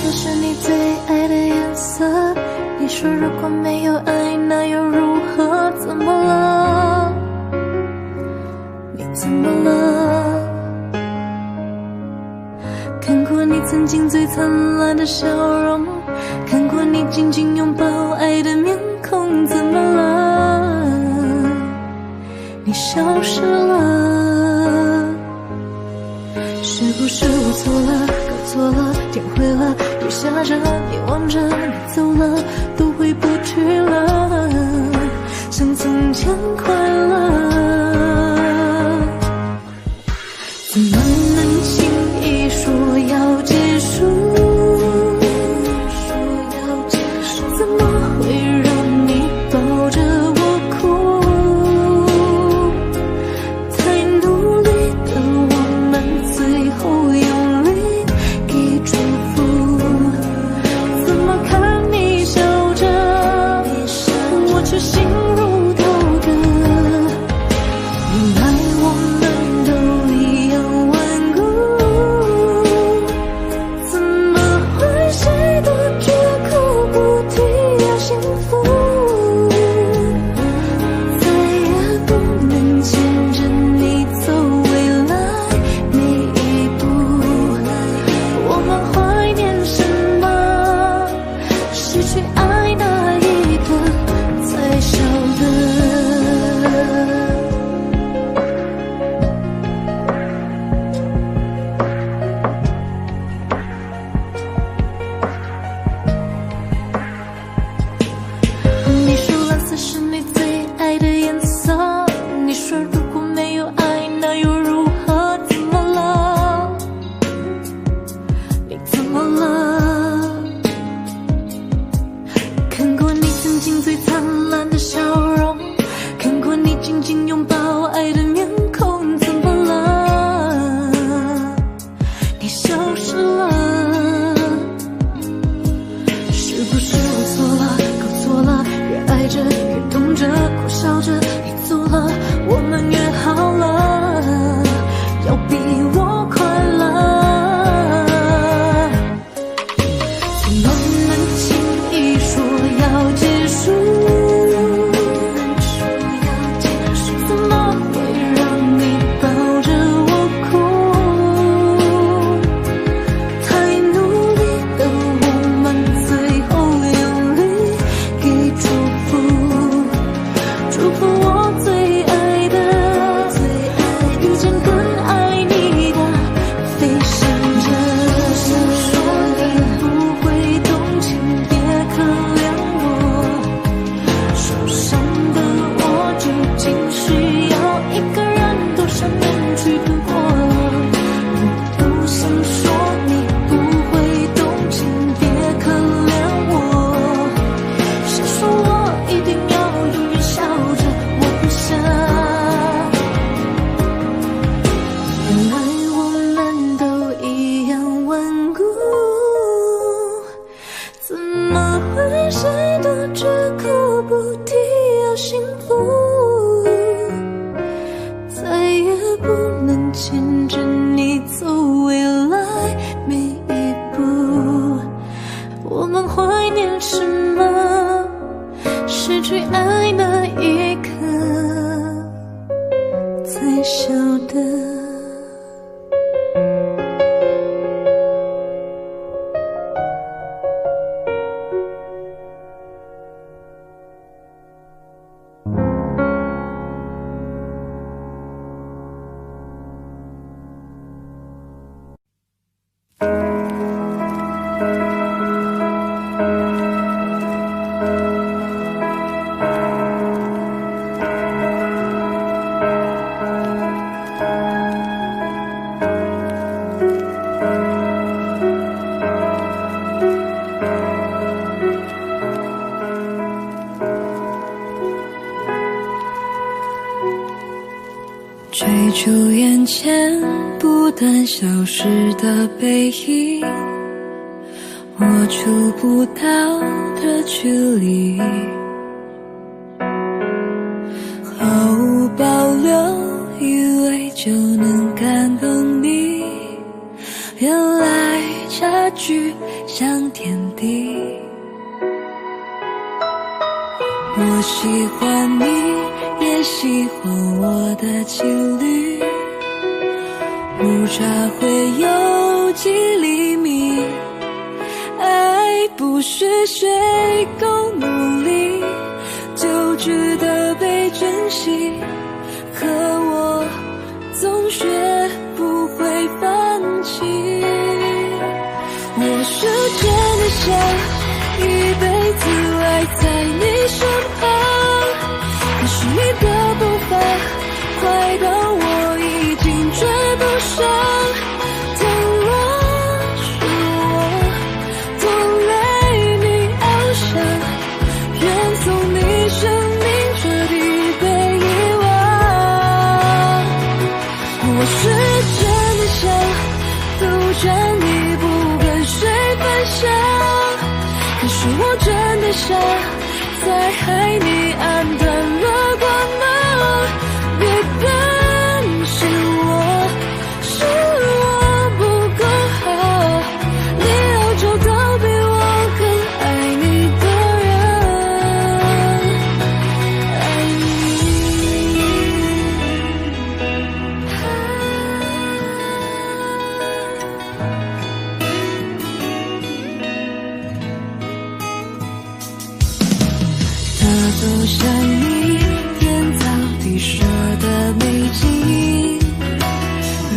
色是你最爱的颜色。你说如果没有爱，那又如何？怎么了？你怎么了？看过你曾经最灿烂的笑容，看过你紧紧拥抱爱的面孔，怎么了？你消失了。是不是我错了，搞错了，天灰了，雨下着，你望着，你走了，都回不去了，像从前快乐。怎么能轻易说要结束？怎么会让你抱着我哭？太努力的我们，最后用力给祝福。怎么看你笑着，我却心如刀割。原来我们都一样顽固，怎么会谁都绝口不提要幸福？再也不能牵着你走未来每一步。我们怀念什么？失去爱那一刻才晓得。你说蓝色是你最爱的颜色，你说如果没有爱，那又如何？怎么了？你怎么了？看过你曾经最灿烂的笑容，看过你紧紧拥抱爱的面孔，怎么了？你消失了。是不是我错了，搞错了，越爱着越痛着，苦笑着，你走了，我们约好了，要比我快乐。怎么能轻易说要结束？怎么会让你抱着我哭？太努力的我们，最后用力给祝福。祝福我最爱的，遇见更爱你的，飞翔着。说你不会动情，别可怜我。受伤的我究竟需要一个人躲上面去度过？我不想说你不会动情，别可怜我。谁说我一定要永远笑着？我不想。原来我们都一样顽固，怎么会谁都绝口不提要幸福？再也不能牵着你走未来每一步。我们怀念什么？失去爱那一刻才晓得。追逐眼前不断消失的背影，我触不到的距离，毫无保留，以为就能感动你，原来差距像天地。我喜欢你，也喜欢我的情侣，误差会有几厘米，爱不是谁够努力就值得被珍惜，可我总学不会放弃。我是真的想一辈子爱在你身旁，可是你的步伐快到我已经追不上，倘若是我拖累你翱翔，愿从你生命彻底被遗忘。我是真的想独占你不跟谁分享，可是我真的傻，在海里黯淡了光芒。别担心我，是我不够好，你要找到比我更爱你的人，爱你。它都像你天造地设的美景，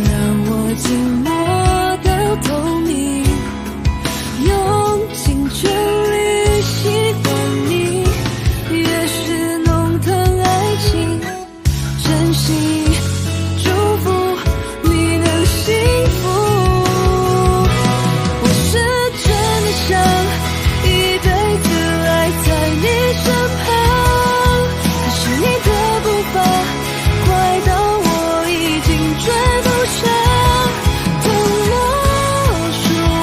让我静默到透明，用尽全力喜欢你，越是弄疼爱情，真心祝福你能幸福。我是真的想一辈子爱在你身旁，可是你的步伐快到我已经追不上，倘若是我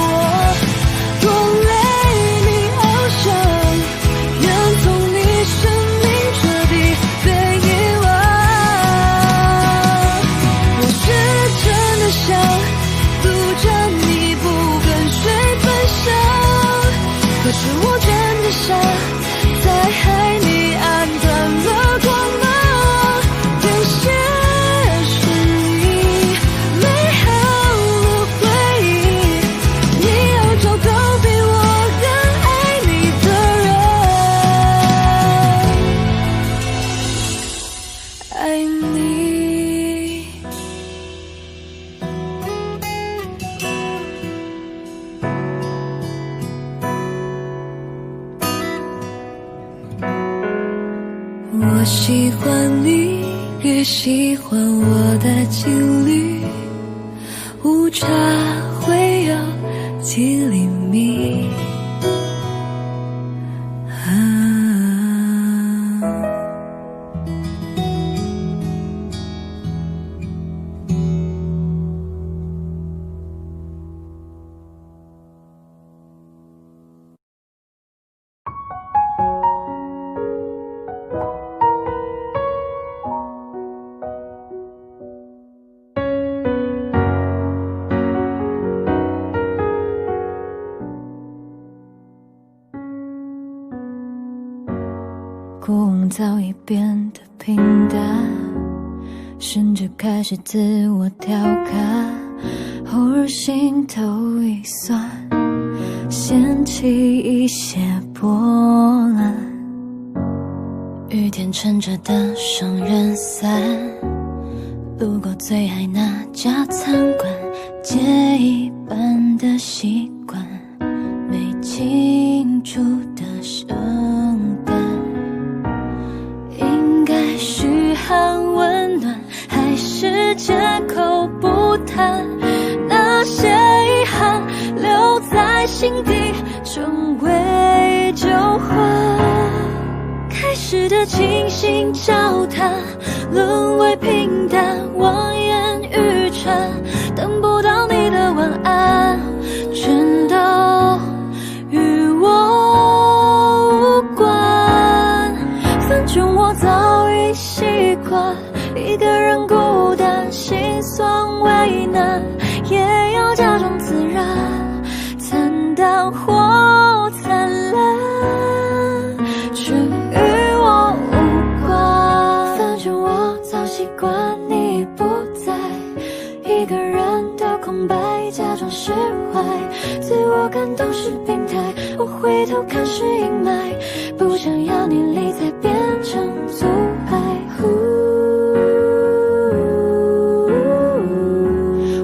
拖累你翱翔，愿从你生命彻底被遗忘。我是真的想独占你不跟谁分享，可是我真的傻，在海里黯淡了光芒。天蝎是你美好的回忆，你要找到比我更爱你的人，爱你。我喜欢你，也喜欢我的情侣，误差会有几厘米。过往早已变得平淡，甚至开始自我调侃，偶尔心头一酸，掀起一些波澜。雨天撑着的双人伞，路过最爱那家餐馆，借一半的习惯，没庆祝的圣诞，应该嘘寒问暖，还是借口不谈那些遗憾，留在心底成为旧患。开始的倾心交谈，沦为平淡，望眼欲穿，等不到你的晚安，全都与我无关。反正我早已习惯一个人孤单，心酸为难，也要假装自然，惨淡都是病态。我回头看是阴霾，不想要你离开变成阻碍。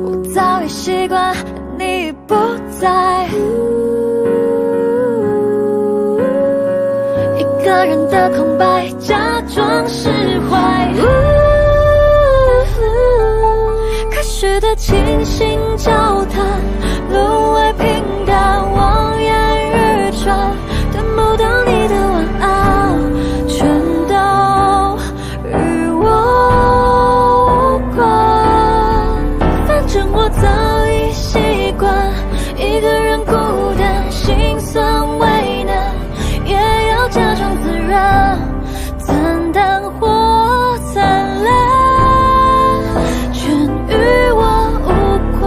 我早已习惯你不在，一个人的空白，假装释怀。开始的清醒交谈，沦为平淡，望眼欲穿，等不到你的晚安，全都与我无关。反正我早已习惯一个人孤单，心酸为难，也要假装自然，惨淡或灿烂，全与我无关。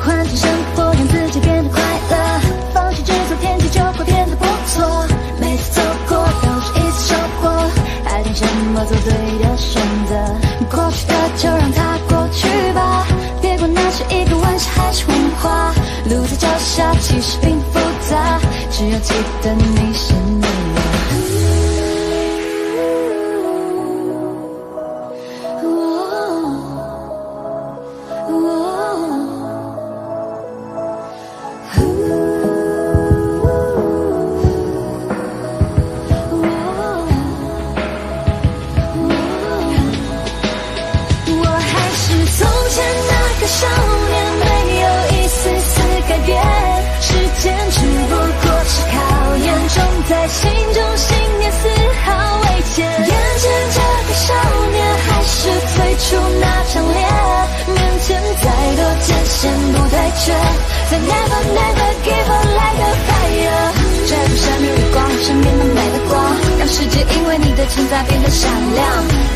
换成生活让自己变得快乐，放弃制作天气就会变得不错，每次走过都是一次收获，爱听什么做对的选择，过去的就让它过去吧，别管那是一个玩笑还是谎话，路在脚下其实并不复杂，只要记得你是你。少年没有一丝丝改变，时间只不过是考验，种在心中信念丝毫未减。眼前这个少年还是最初那张脸，面前再多艰险不退却，在 never never give up like a fire。这个生命的光，身边的美的光，让世界因为你的存在变得闪亮。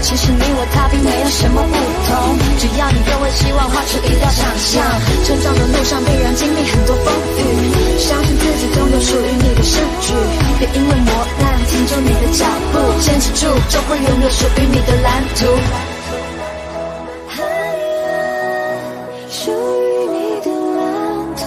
其实你我他并没有什么不同，只要你愿为希望画出一道想象。成长的路上必然经历很多风雨，相信自己总有属于你的胜局。别因为磨难停住你的脚步，坚持住就会拥有属于你的蓝图。属于你的蓝图。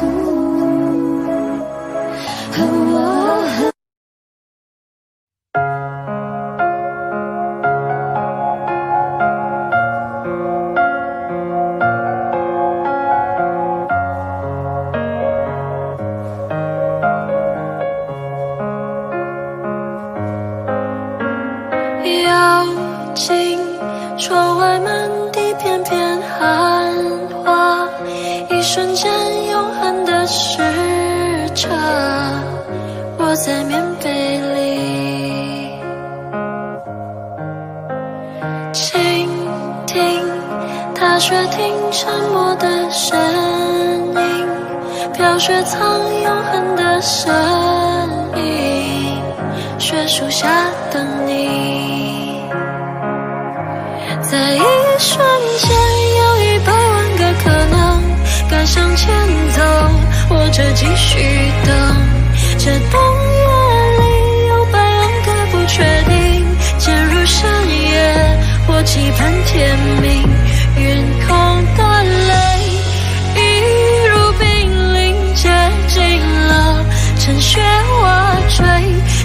妖精，窗外满地片片寒花，一瞬间永恒的时差，窝在棉被里，倾听踏雪听沉默的声音，飘雪藏永恒的身影，雪树下等你，在一瞬间有100万个可能，该向前走或者继续等，这冬夜里有100万个不确定，渐入深夜或期盼天明，晕空的泪一如冰凌接近了，趁雪瓦坠，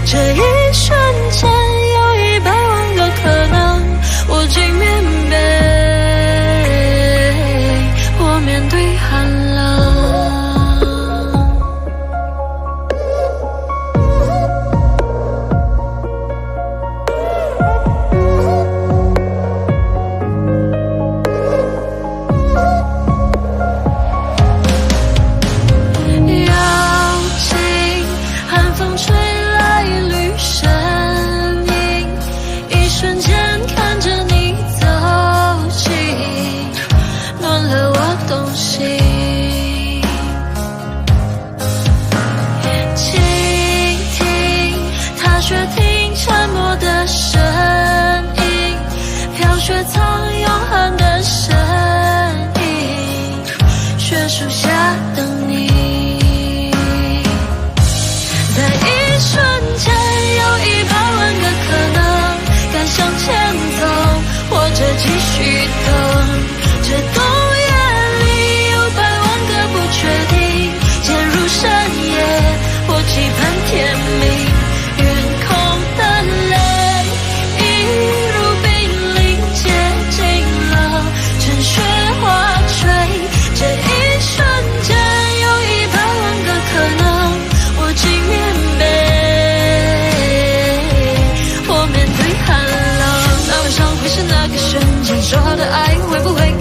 这一瞬间有100万个可能，我进棉被，我面对寒冷。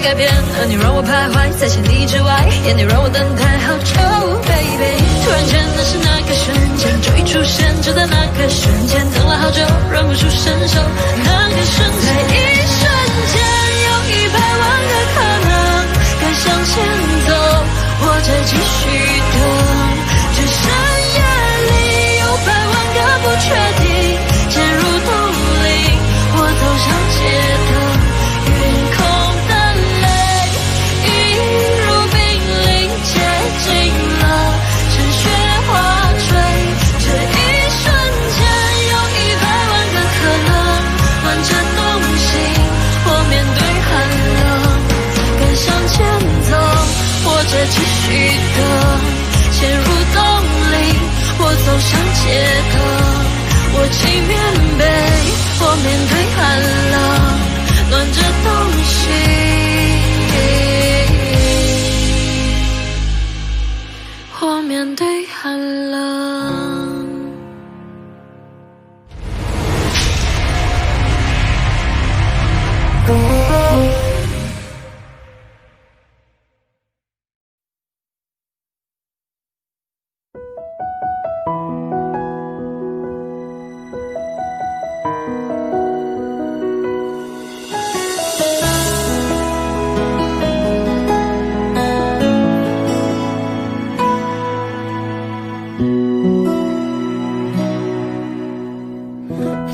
改变，而你让我徘徊在千里之外，眼里让我等待好久 ，baby。突然间，那是那个瞬间，就一出现，就在那个瞬间，等了好久，忍不住伸手，那个瞬间，在一瞬间，有100万个可能，该向前走，或者继续等，只剩夜里有100万个不确定，渐入冬令，我走上街头。继续等，陷入冬令，我走上街头，我系棉被，我面对寒冷，暖着东西，我面对寒冷。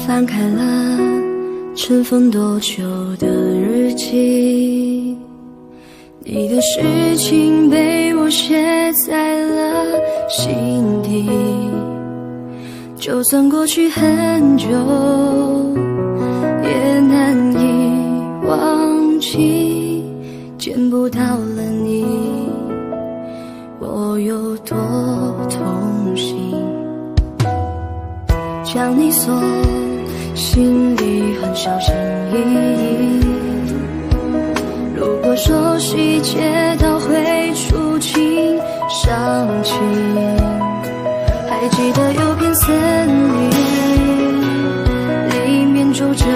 翻开了尘封多久的日记，你的事情被我写在了心底，就算过去很久，也难以忘记，见不到了你，我有多痛心，将你锁心里很小心翼翼，如果说细节都会触景伤情，还记得有片森林，里面住着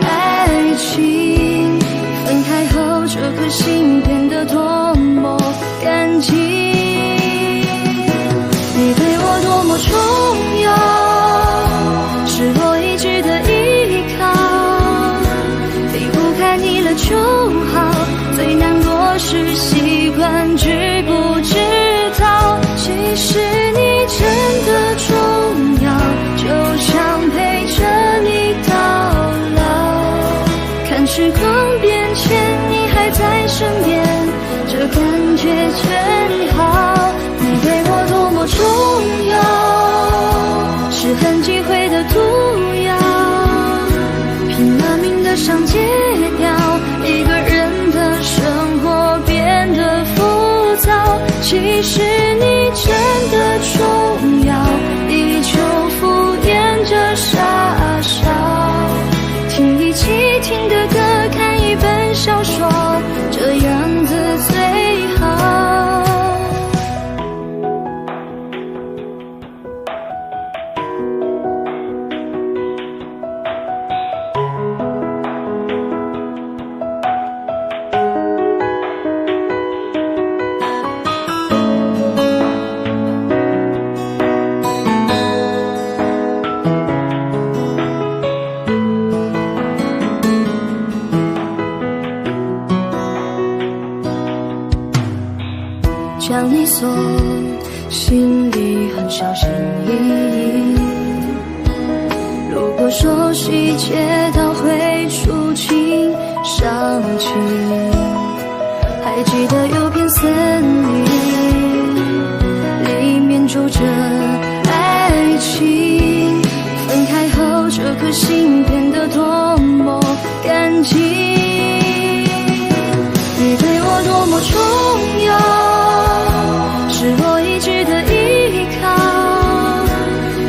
爱情，分开后这颗心变得多么干净，你对我多么重要，是我一直的依靠，离不开你了就好，最难过是习惯知不知道，其实你真的重要，就想陪着你到老，看时光变迁你还在身边，这感觉真好，你对我多么重要，是很忌讳的毒药，拼了命的想戒掉，一个人的生活变得浮躁，其实你真的重要，依旧敷衍着傻笑，听一起听的歌，看一本小说，这样子最好。将你锁心里很小心翼翼，如果说细节都会触景伤情，还记得有片森林，里面住着爱情，分开后这颗心变得多么干净，你对我多么重要，是我一直的依靠，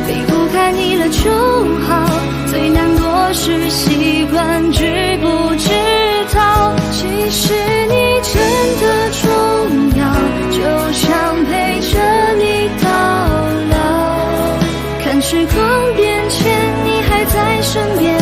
离不开你了就好，最难过是习惯知不知道，其实你真的重要，就想陪着你到老，看时光变迁你还在身边，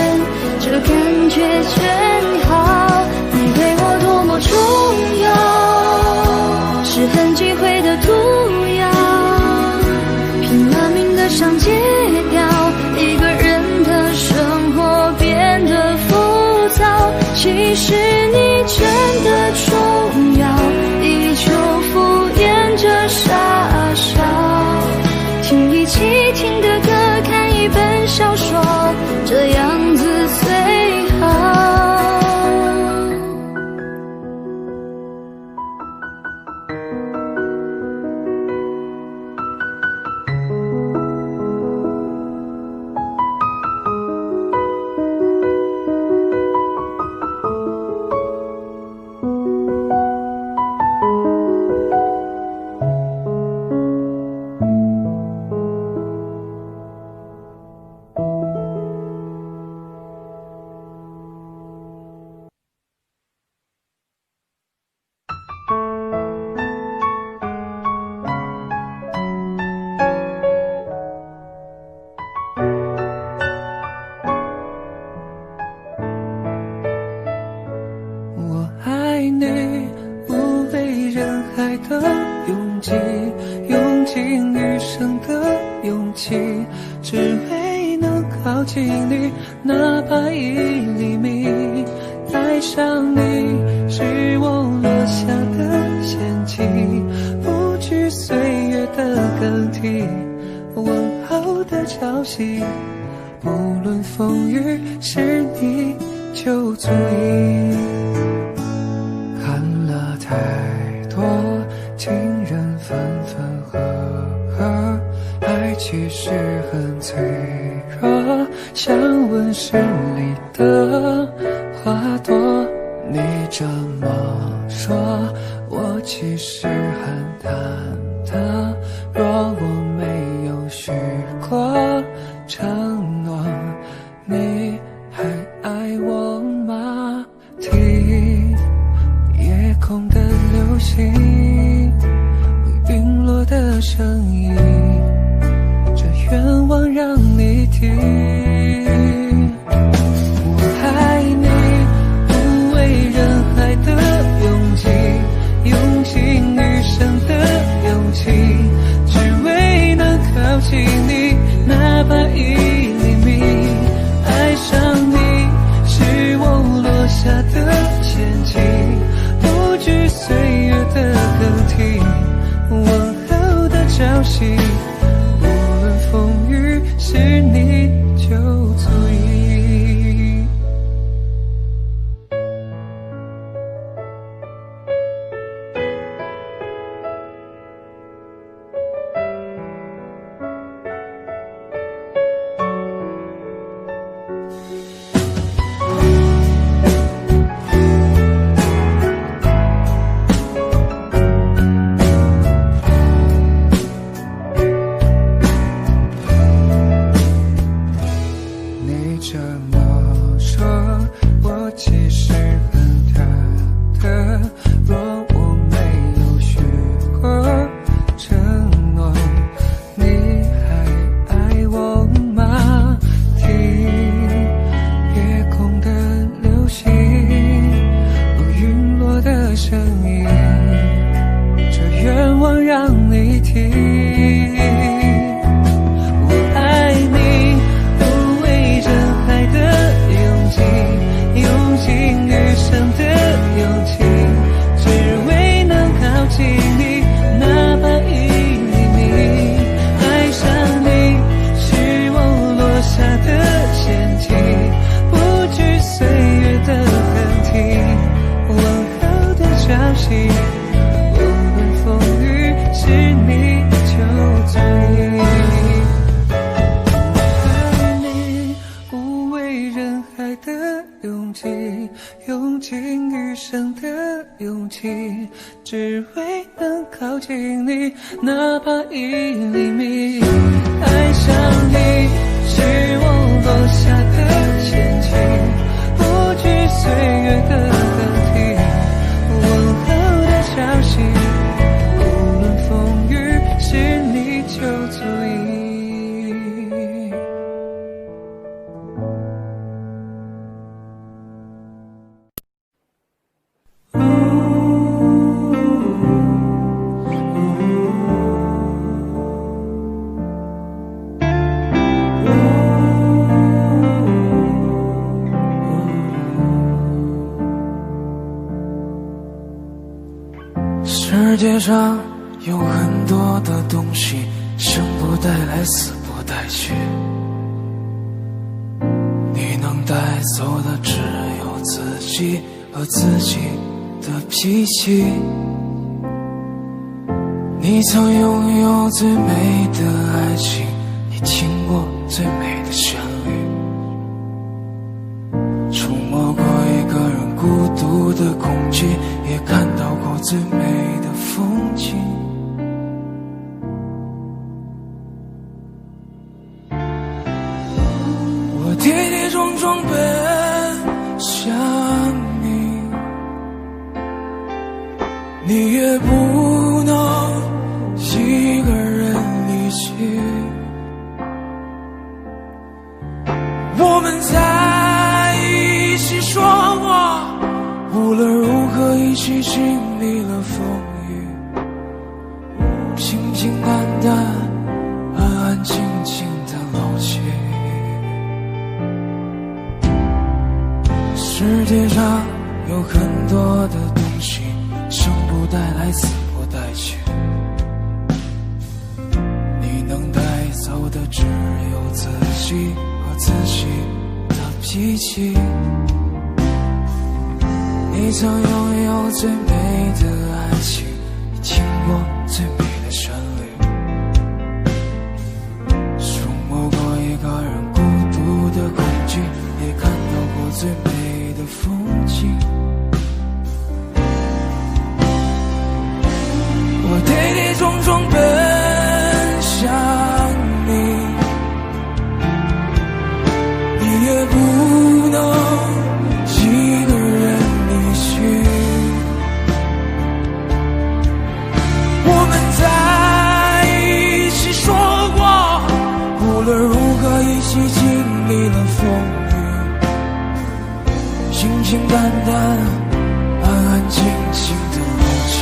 近你，哪怕1厘米。爱上你是我落下的陷阱，不惧岁月的更替，问候的潮汐，不论风雨，是你就足以。看了太多情人分分合合，爱其实很脆弱，像温室里的花朵。你这么说，我其实很忐忑。若我没有许过承诺，你还爱我吗？听夜空的流星，陨落的声音，这愿望让你听。我爱你不为人海的勇气，用尽余生的勇气，只为能靠近你，哪怕1厘米。爱上你是我落下的陷阱，不惧岁月的更替，问候的朝夕，不论风雨，是你就足以。用尽余生的勇气，只为能靠近你，哪怕1厘米。爱上你是我落下的陷阱，不惧岁月的更替，问候的潮汐，无论风雨，是你就足以。世界上有很多的东西，生不带来，死不带去，你能带走的只有自己和自己的脾气。你曾拥有最美的爱情，你听过最美的旋律，触摸过一个人孤独的恐惧，也看到过最美的风景。我跌跌撞撞奔向你，你也不能一个人离去。我们在一起说话，无论如何一起经历了风雨，平平淡淡，安安静静的老去。世界上有很多的东西，生不带来，死不带去，你能带走的只有自己和自己的脾气。你曾拥有最美的爱情，你听过最美的旋律，触摸过一个人孤独的恐惧，也看到过最美的风景。我跌跌撞撞奔向你，你也不能一个人离去。我们在一起说过，无论如何一起经历了风雨，平平淡淡，安安静静的老去。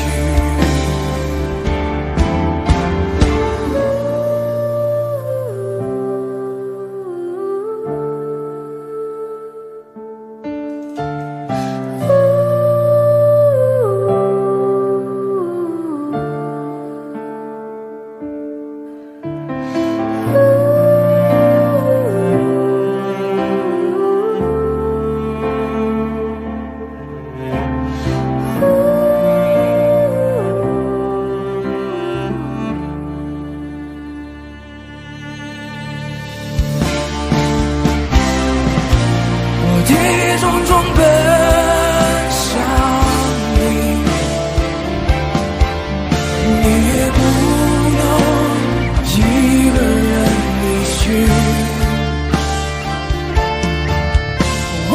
跌跌撞撞奔向你，你也不能一个人离去。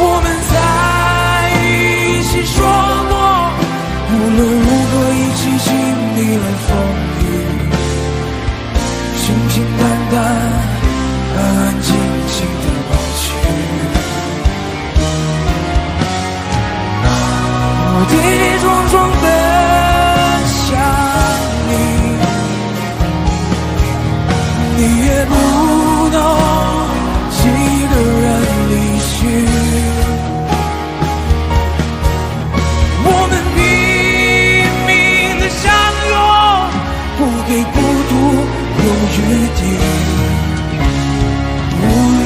我们在一起说过，无论如何一起经历了风雨，平平淡淡，安安静静的老去。我跌跌撞撞奔向你，你也不能一个人离去。我们拼命的相拥，不给孤独留余地，无力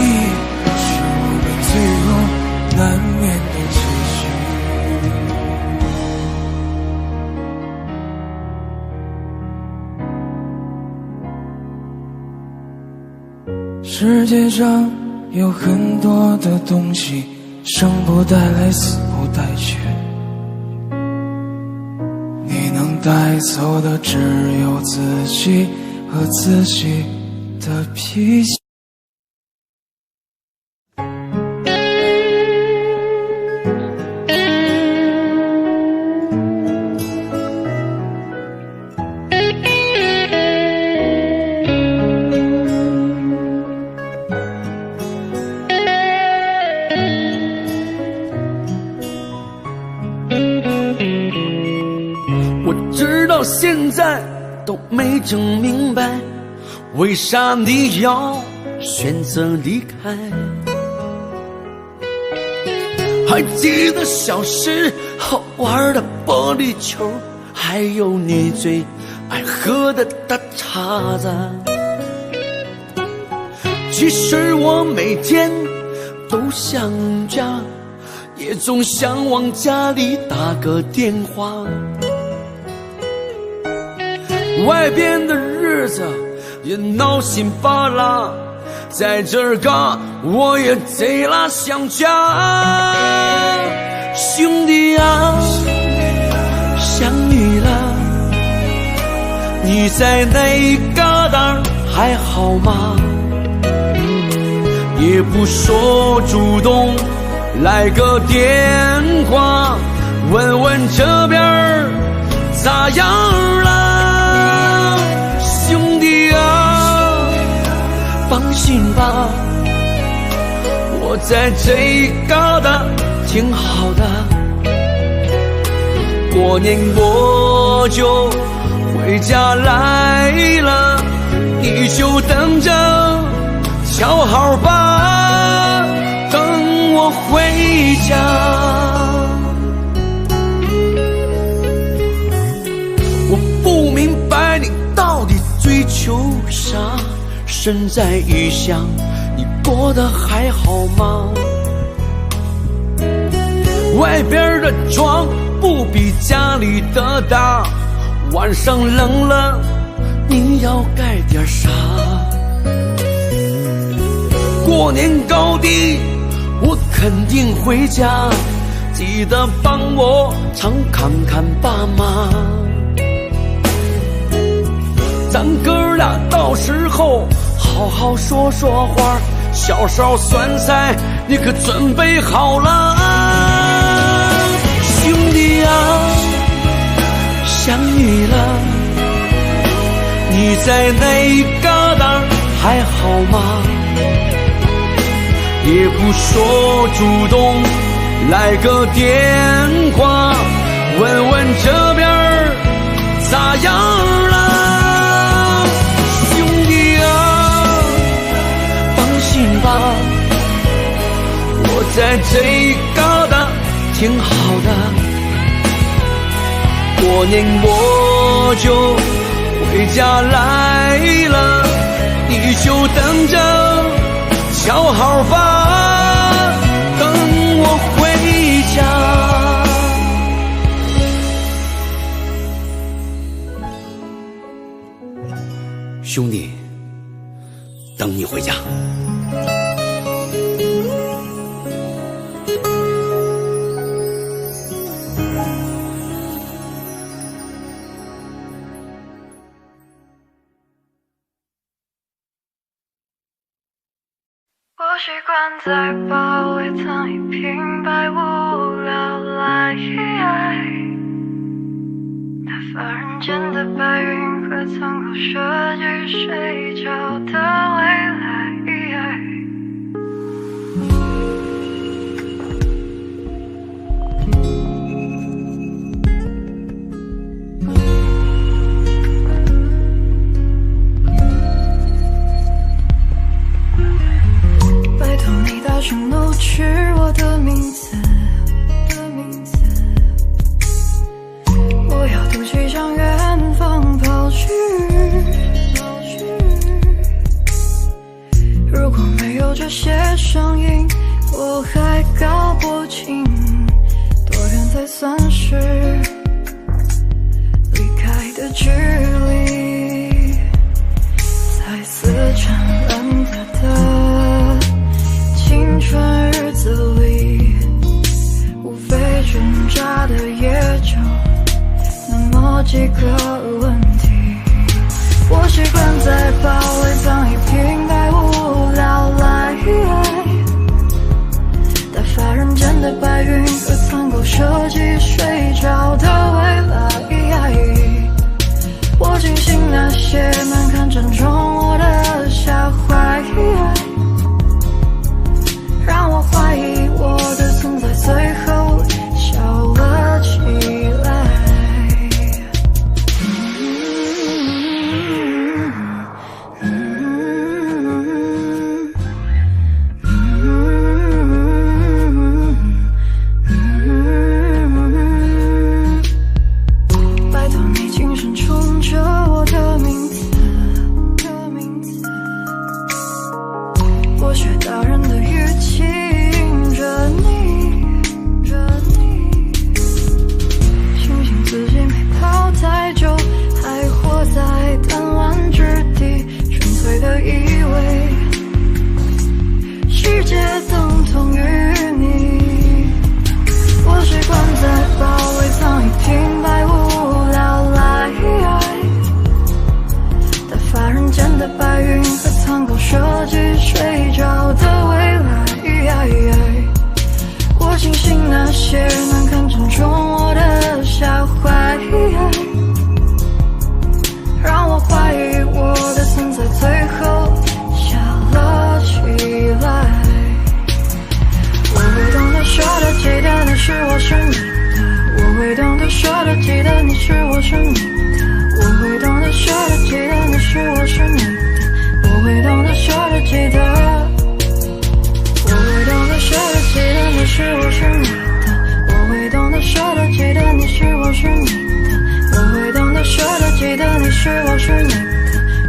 是我们最后难免的结局。世界上有很多的东西，生不带来，死不带去，你能带走的只有自己和自己的脾气。直到现在都没整明白，为啥你要选择离开。还记得小时候玩的玻璃球，还有你最爱喝的大碴子。其实我每天都想家，也总想往家里打个电话。外边的日子也闹心巴拉，在这儿嘎我也贼拉想家。兄弟啊，想你了，你在那一旮瘩还好吗？也不说主动来个电话，问问这边咋样了。兄弟啊，放心吧，我在这一旮瘩挺好的，过年我就回家来了，你就等着瞧好吧，等我回家。身在异乡，你过得还好吗？外边的床不比家里的大，晚上冷了你要盖点啥？过年高低我肯定回家，记得帮我常看看爸妈。咱哥俩到时候好好说说话，小烧酸菜你可准备好了啊？兄弟啊，想你了，你在那一旮瘩还好吗？也不说主动来个电话，问问这边咋样了？兄弟啊，放心吧，我在这一旮瘩挺好的，过年我就回家来了，你就等着瞧好吧，等我回家。兄弟，等你回家。我习惯在包围藏一瓶百无聊赖，打发人间的白云和苍口设计睡觉的未来。请录取我的名字，我要赌气向远方跑去。如果没有这些声音，我还搞不清多远才算是离开的距离。在似沉蓝的青春日子里，无非挣扎的也就那么几个问题。我习惯在包围藏一瓶百无聊赖，打发人间的白云和苍狗设计睡着的未来。我庆幸那些难堪正中我的下怀，让我怀疑我的存在最后笑了起来。拜托你轻声冲着我的名字，我学大人的语气迎着你，庆幸自己没跑太久，还活在弹丸之地，纯粹的以为世界等同于你。我习惯在包围藏一瓶百无聊赖，打发人间的白云和苍狗设计睡着的未来。我庆幸那些难堪正中我的下怀，让我怀疑我的存在最后笑了起来。我会懂得说的记得你是我是你的，我会懂得说的记得你是我是你的，我会懂得说的记得你是我是你的，我会懂得说的记得，我会懂得说的记得你是我是你的，我会懂得说的记得你是我是你的，我会懂得说的记得你是我是你的，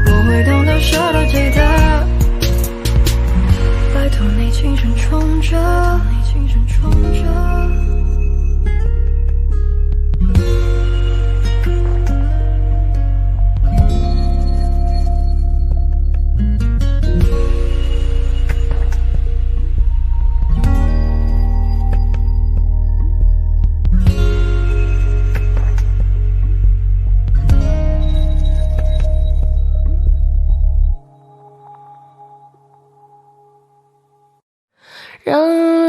我会懂得说的记得。当你轻声冲着，让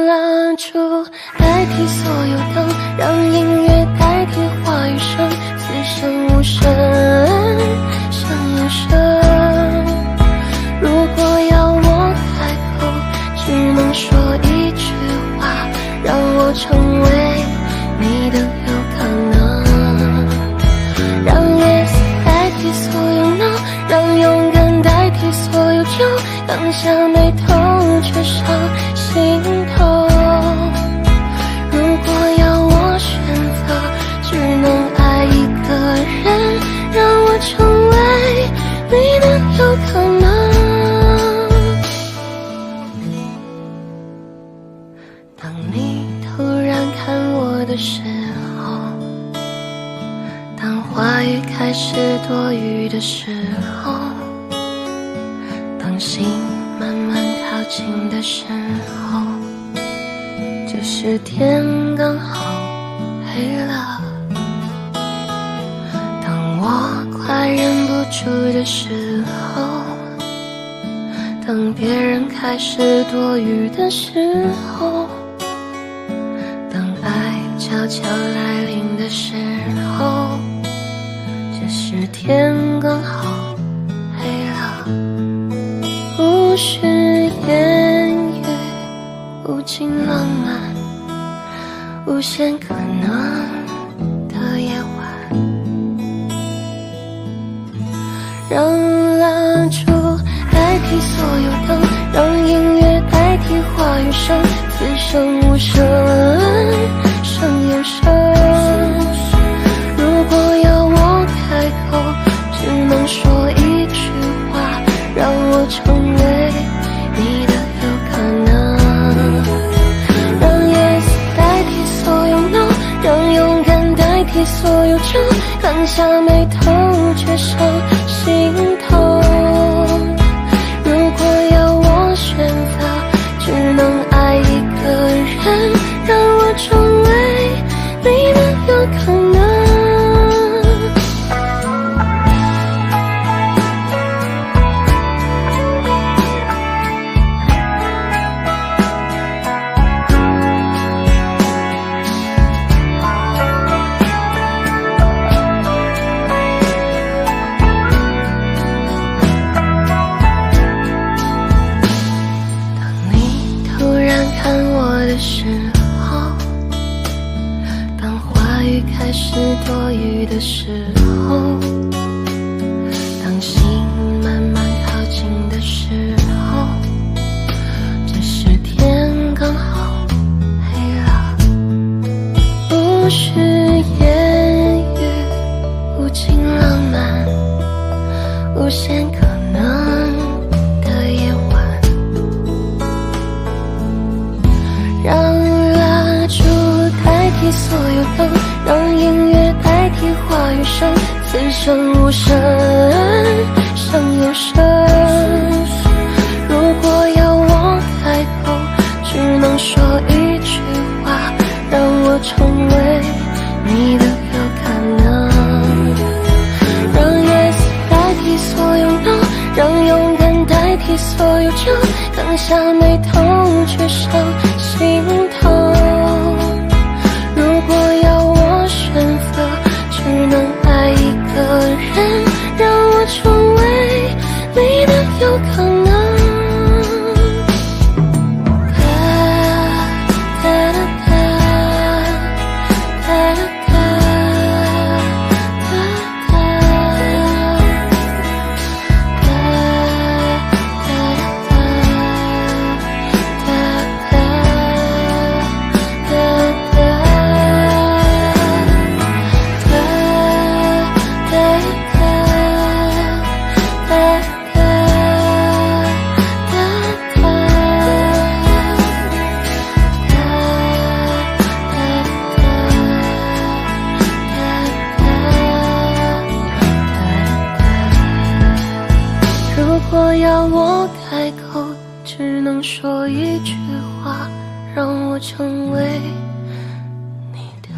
蜡烛代替所有灯，让音乐代替话语声，此生无声胜有声。如果要我开口，只能说一句话，让我成为你的有可能。让 yes 代替所有 no， 让勇敢代替所有酒，刚下眉头却上心头。如果要我选择，只能爱一个人，让我成为你的有可能。当你突然看我的时候，当话语开始多余的时候，当心慢慢靠近的时候，就是天刚好黑了。当我快忍不住的时候，当别人开始多余的时候，当爱悄悄来临的时候，就是天刚好黑了。无需言语，无尽浪漫，无限可能的夜晚。让蜡烛代替所有灯，让音乐代替话语声，此生无声胜有声。如果要我开口，只能说一句话，让我成为你的有可能。让 yes 代替所有 no， 让勇敢代替所有酒，刚下眉头却上心头。如果要我选择，只能爱一个人，让我成为你的有可能。的时候，当话语开始多余的时候，当心慢慢靠近的时候，这时天刚好黑了。无需言语，无尽浪漫，无限可能的夜晚。让蜡烛代替所有灯，让音乐代替话语声，此生无声胜有声。如果要我开口，只能说一句话，让我成为你的有可能。让 yes 代替所有 no， 让勇敢代替所有酒，刚下眉头却上心头。如果要我选择，只能爱一个人，让我成为你的有可能。果要我开口，只能说一句话，让我成为你的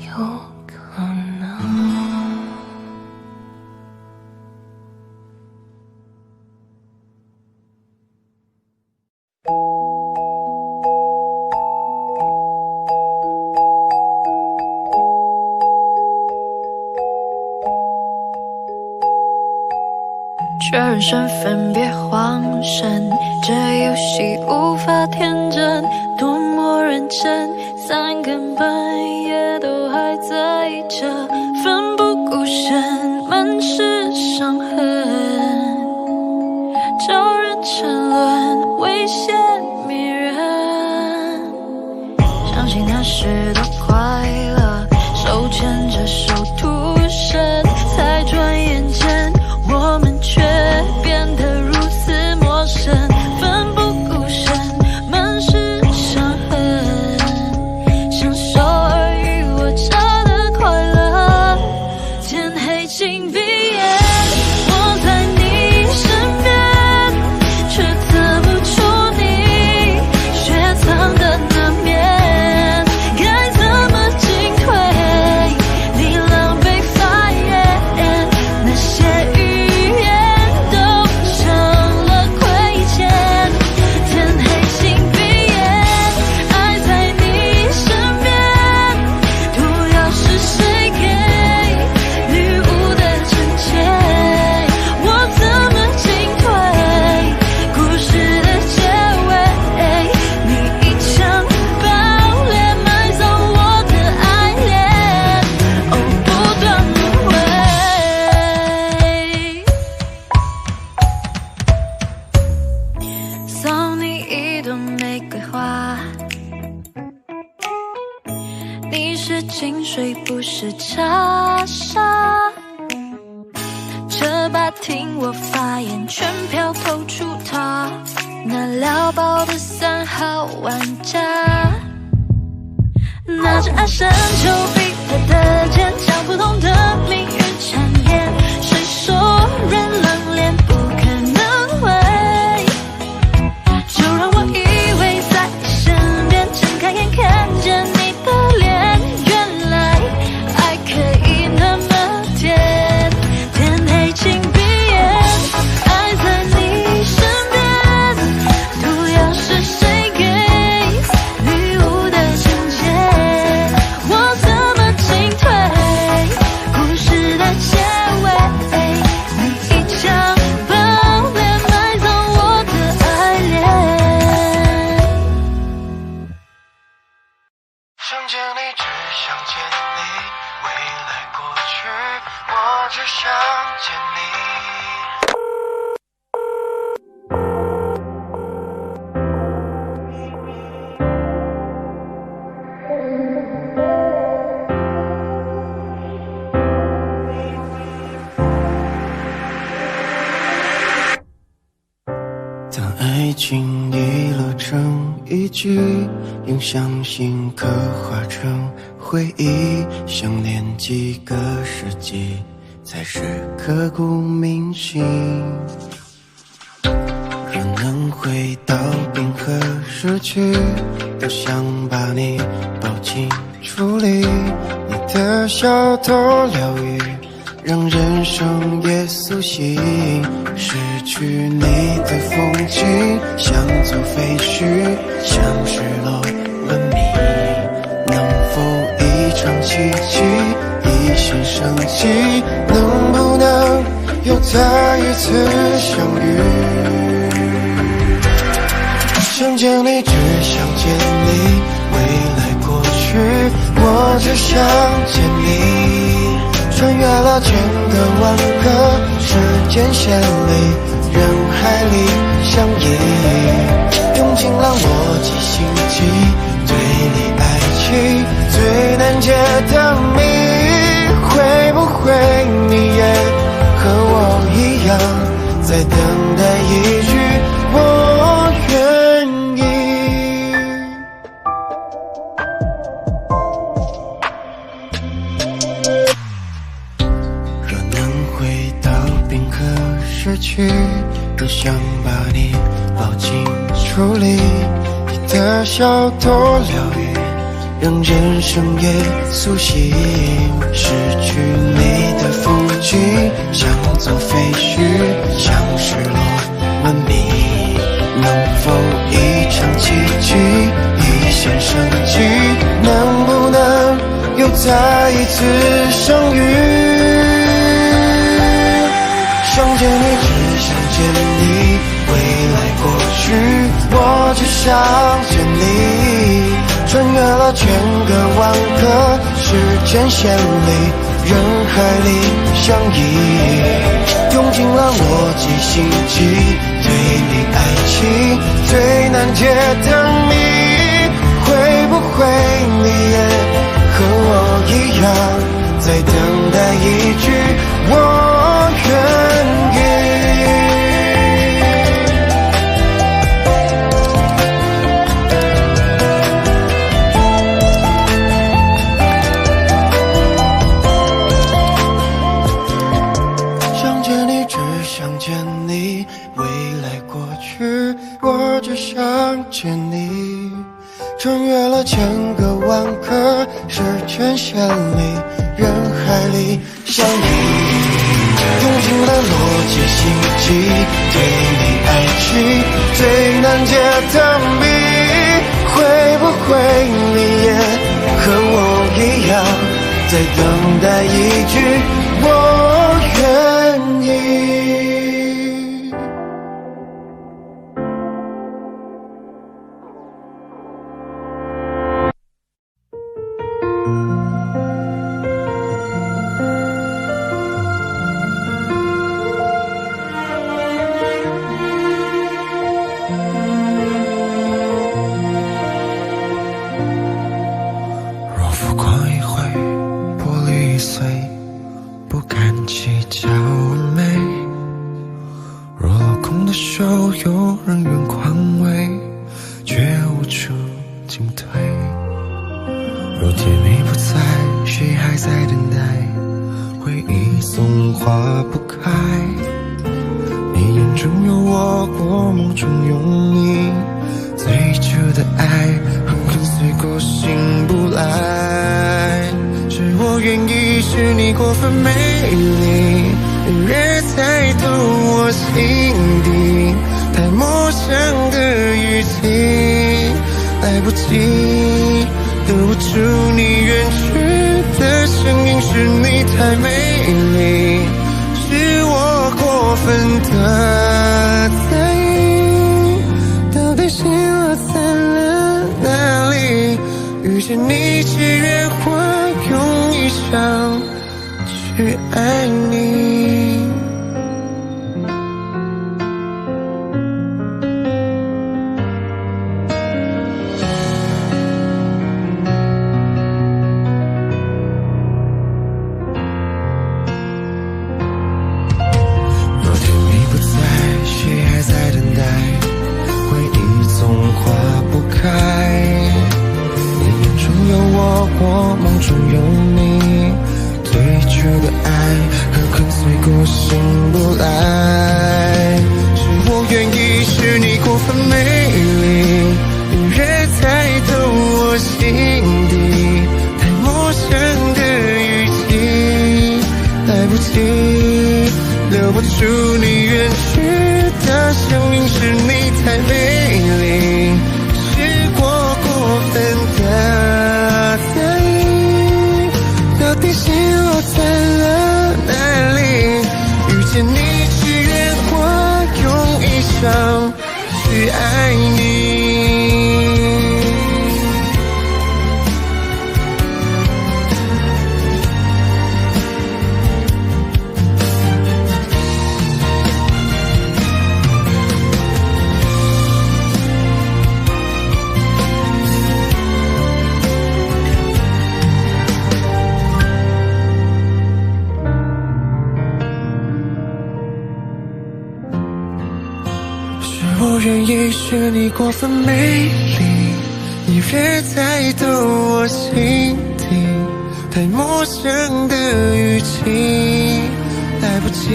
有可能。确认身份别慌神，这游戏无法天真，多么认真，3更半夜都还在这，奋不顾身，满是伤痕，招人沉沦，危险迷人，想起那时的快乐，手牵着手徒生，才转眼间我们却变得如此陌生，奋不顾身，满是伤痕，享受尔虞我诈的快乐，天黑请闭眼，我在你身边，却测不出你雪藏的那面，该怎么进退？你狼狈发言，那些语言都成了亏欠。天黑请闭眼，爱在你身边，毒药是谁给？女巫的惩戒，我怎么进退？故事的结尾，你一枪爆裂，埋葬我的爱恋，哦，不断轮回，送你一朵玫瑰花，你是清水不是茶沙，这把听我发言全票投出他，那撩爆的3号玩家，拿着爱神丘比特的剑，将不同的命运缠绵，谁说人冷脸不可能会？就让我依偎在你身边，睁开眼看见你的脸，原来爱可以那么甜。天黑请闭眼，爱在你身边，毒药是谁给？女巫的惩戒，我怎么进退？故事的结尾，你一枪爆裂，埋葬我的爱恋。想见你，只想见你，未来过去，我只想见你。当爱情已落成一句，用相信刻画成回忆，相恋几个世纪，才是刻骨铭心。若能回到冰河时期，多想把你抱紧处理，你的小偷疗愈，让人生也苏醒。失去你的风景，像座废墟，像失落文明。能否一场奇迹，一线生机？能不能有再一次相遇？想见你，只想见你，未来过去，我只想见你。穿越了千个万个时间线里，人海里相依，用尽了逻辑心机，对你爱情最难解的谜，会不会你也和我一样，在等待一句我愿意？失去，多想把你抱紧处理。你的笑多疗愈，让人生也苏醒。失去你的风景，像座废墟，像失落文明。能否一场奇迹，一线生机？能不能又再一次相遇？想见你，只想见你，未来过去，我只想见你。穿越了千个万个时间线里，人海里相依，用尽了逻辑心机，对你爱情最难解的谜。会不会你也和我一样，在等待一句我愿意？想见你，只想见你，未来过去，我只想见你。穿越了千个万个时间线里，人海里相依，用尽了逻辑心机，对你爱情最难解的谜。会不会你也和我一样，在等待一句我愿意？有人愿宽慰，却无处进退。若天你不在，谁还在等待？回忆总化不开。你眼中有我，我梦中有你，最初的爱很跟随过醒不来。是我愿意，是你过分美丽，越猜透我心底。太陌生的语气，来不及留不住你远去的声音，是你太美丽，是我过分的在意。到底心落在了哪里？遇见你，只愿我用一生去爱你。我梦中有你，最初的爱和跟随过醒不来。是我愿意，是你过分美丽，越猜透我心底。太陌生的语气，来不及留不住你远去的声音，是你太美丽，是我过分的在意。到底心落在了哪里？遇见你，只愿我用一生去爱你。我愿意，是你过分美丽，你越猜透我心底。太陌生的语气，来不及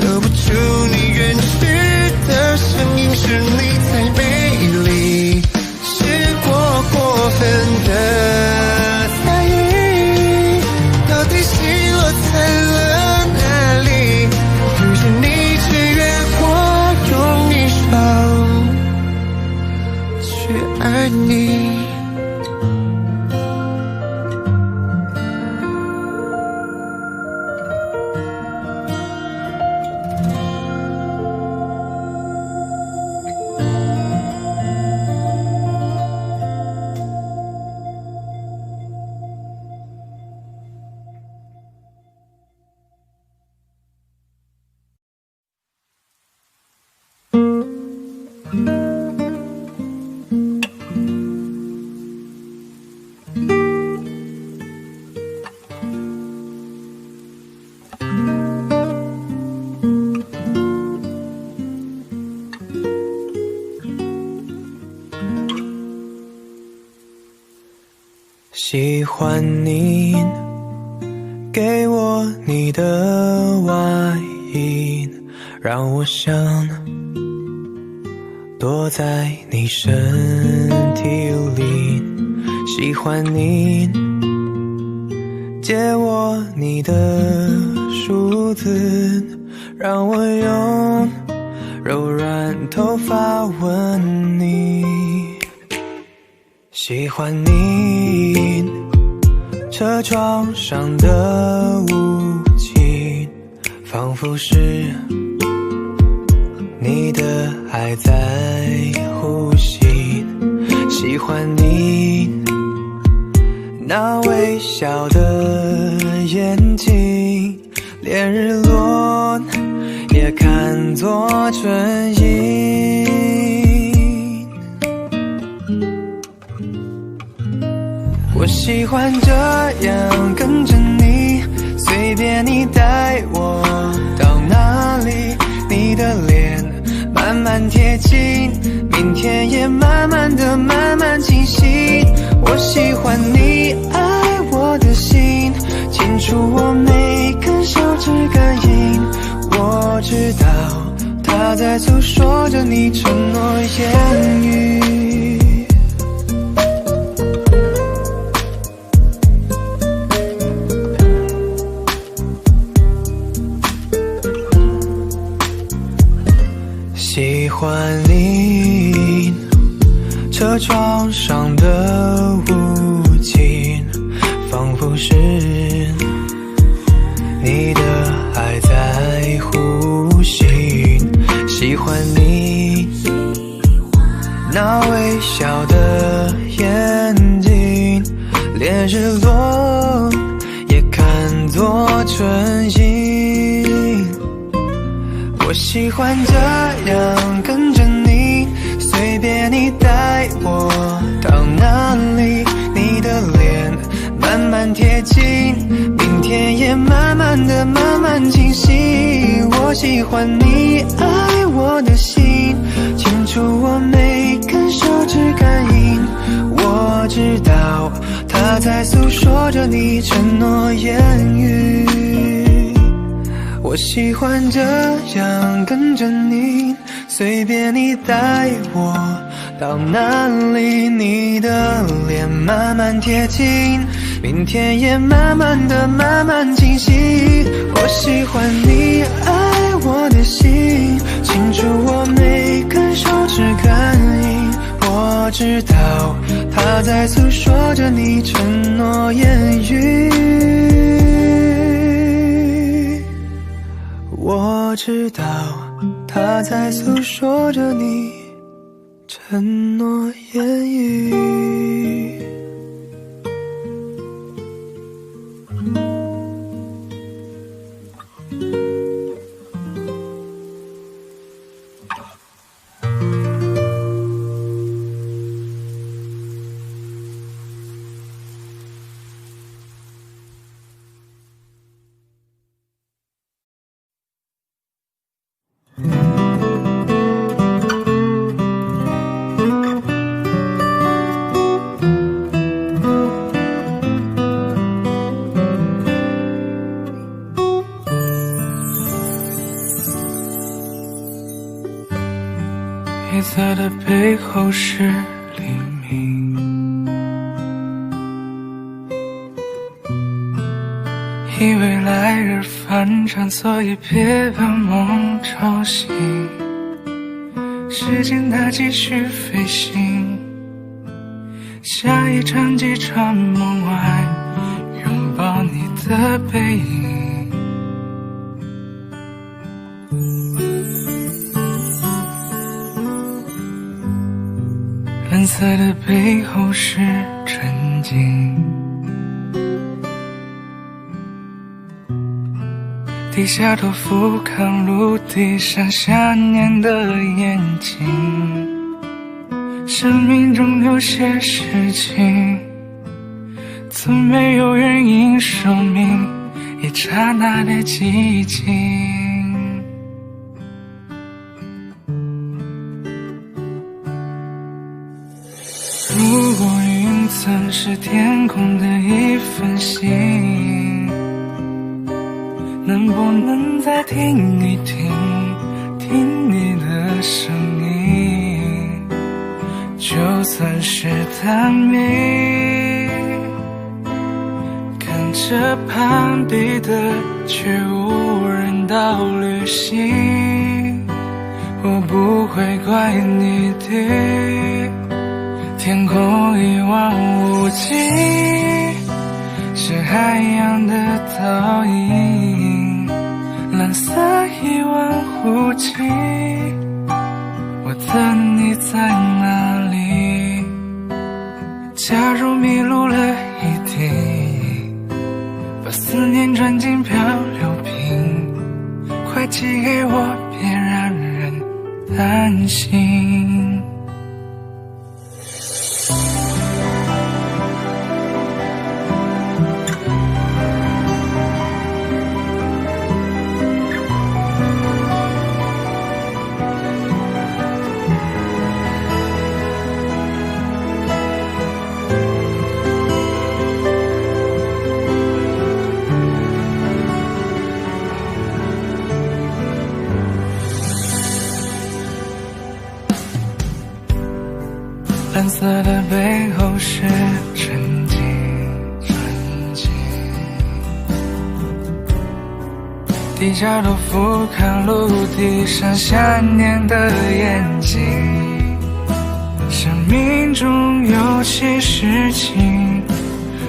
留不出你原始的声音，是你才美丽，是我过分的在意，到底心落在了哪里？于是你却愿我用一生去爱你。喜欢你给我你的外衣，让我想躲在你身体里。喜欢你借我你的梳子，让我用柔软头发吻你。喜欢你车窗上的雾气，仿佛是你的爱在呼吸。喜欢你那微笑的眼睛，连日落也看作春意。我喜欢这样跟着你，随便你带我到哪里，你的脸慢慢贴近，明天也慢慢的慢慢清晰。我喜欢你爱我的心，清楚我每根手指感应。我知道它在诉说着你承诺言语。喜欢你车窗上的雾气，仿佛是你的爱在呼吸。喜欢你那微笑的眼睛，连日落也看作春意。我喜欢这样跟着你，随便你带我到哪里，你的脸慢慢贴近，明天也慢慢的慢慢清晰。我喜欢你爱我的心，清楚我每根手指感应。我知道它在诉说着你承诺言语。我喜欢这样跟着你，随便你带我到哪里，你的脸慢慢贴近，明天也慢慢的慢慢清晰。我喜欢你爱我的心，清楚我每根手指感应。我知道它在诉说着你承诺言语。我知道它在诉说着你承诺言语。黑色的背后是黎明，以为来日方长，所以别把梦吵醒。时间它继续飞行，下一场几场梦外，拥抱你的背影。蓝色的背后是沉静，低下头俯瞰陆地上想念的眼睛。生命中有些事情，从没有原因说明，一刹那的寂静。如果云层是天空的一份心，能不能再听一听，听你的声音？就算是探秘，看着攀比的却无人道旅行，我不会怪你的。天空一望无际，是海洋的倒影，蓝色一望无际，我等你在哪里？假如迷路了一地，把思念装进漂流瓶，快寄给我，别让人担心。蓝色的背后是沉静，低下头俯瞰陆地上想念的眼睛。生命中有些事情，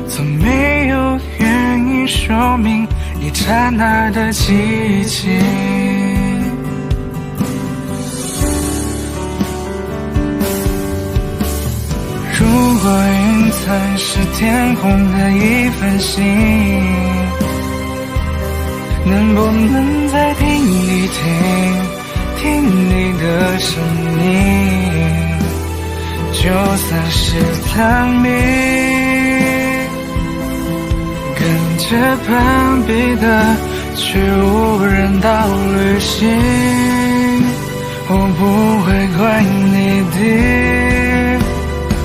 从没有原因说明，一刹那的寂静。如果云层是天空的一份心，能不能再听一听，听你的声音？就算是探秘，跟着攀比的却无人道旅行，我不会怪你的。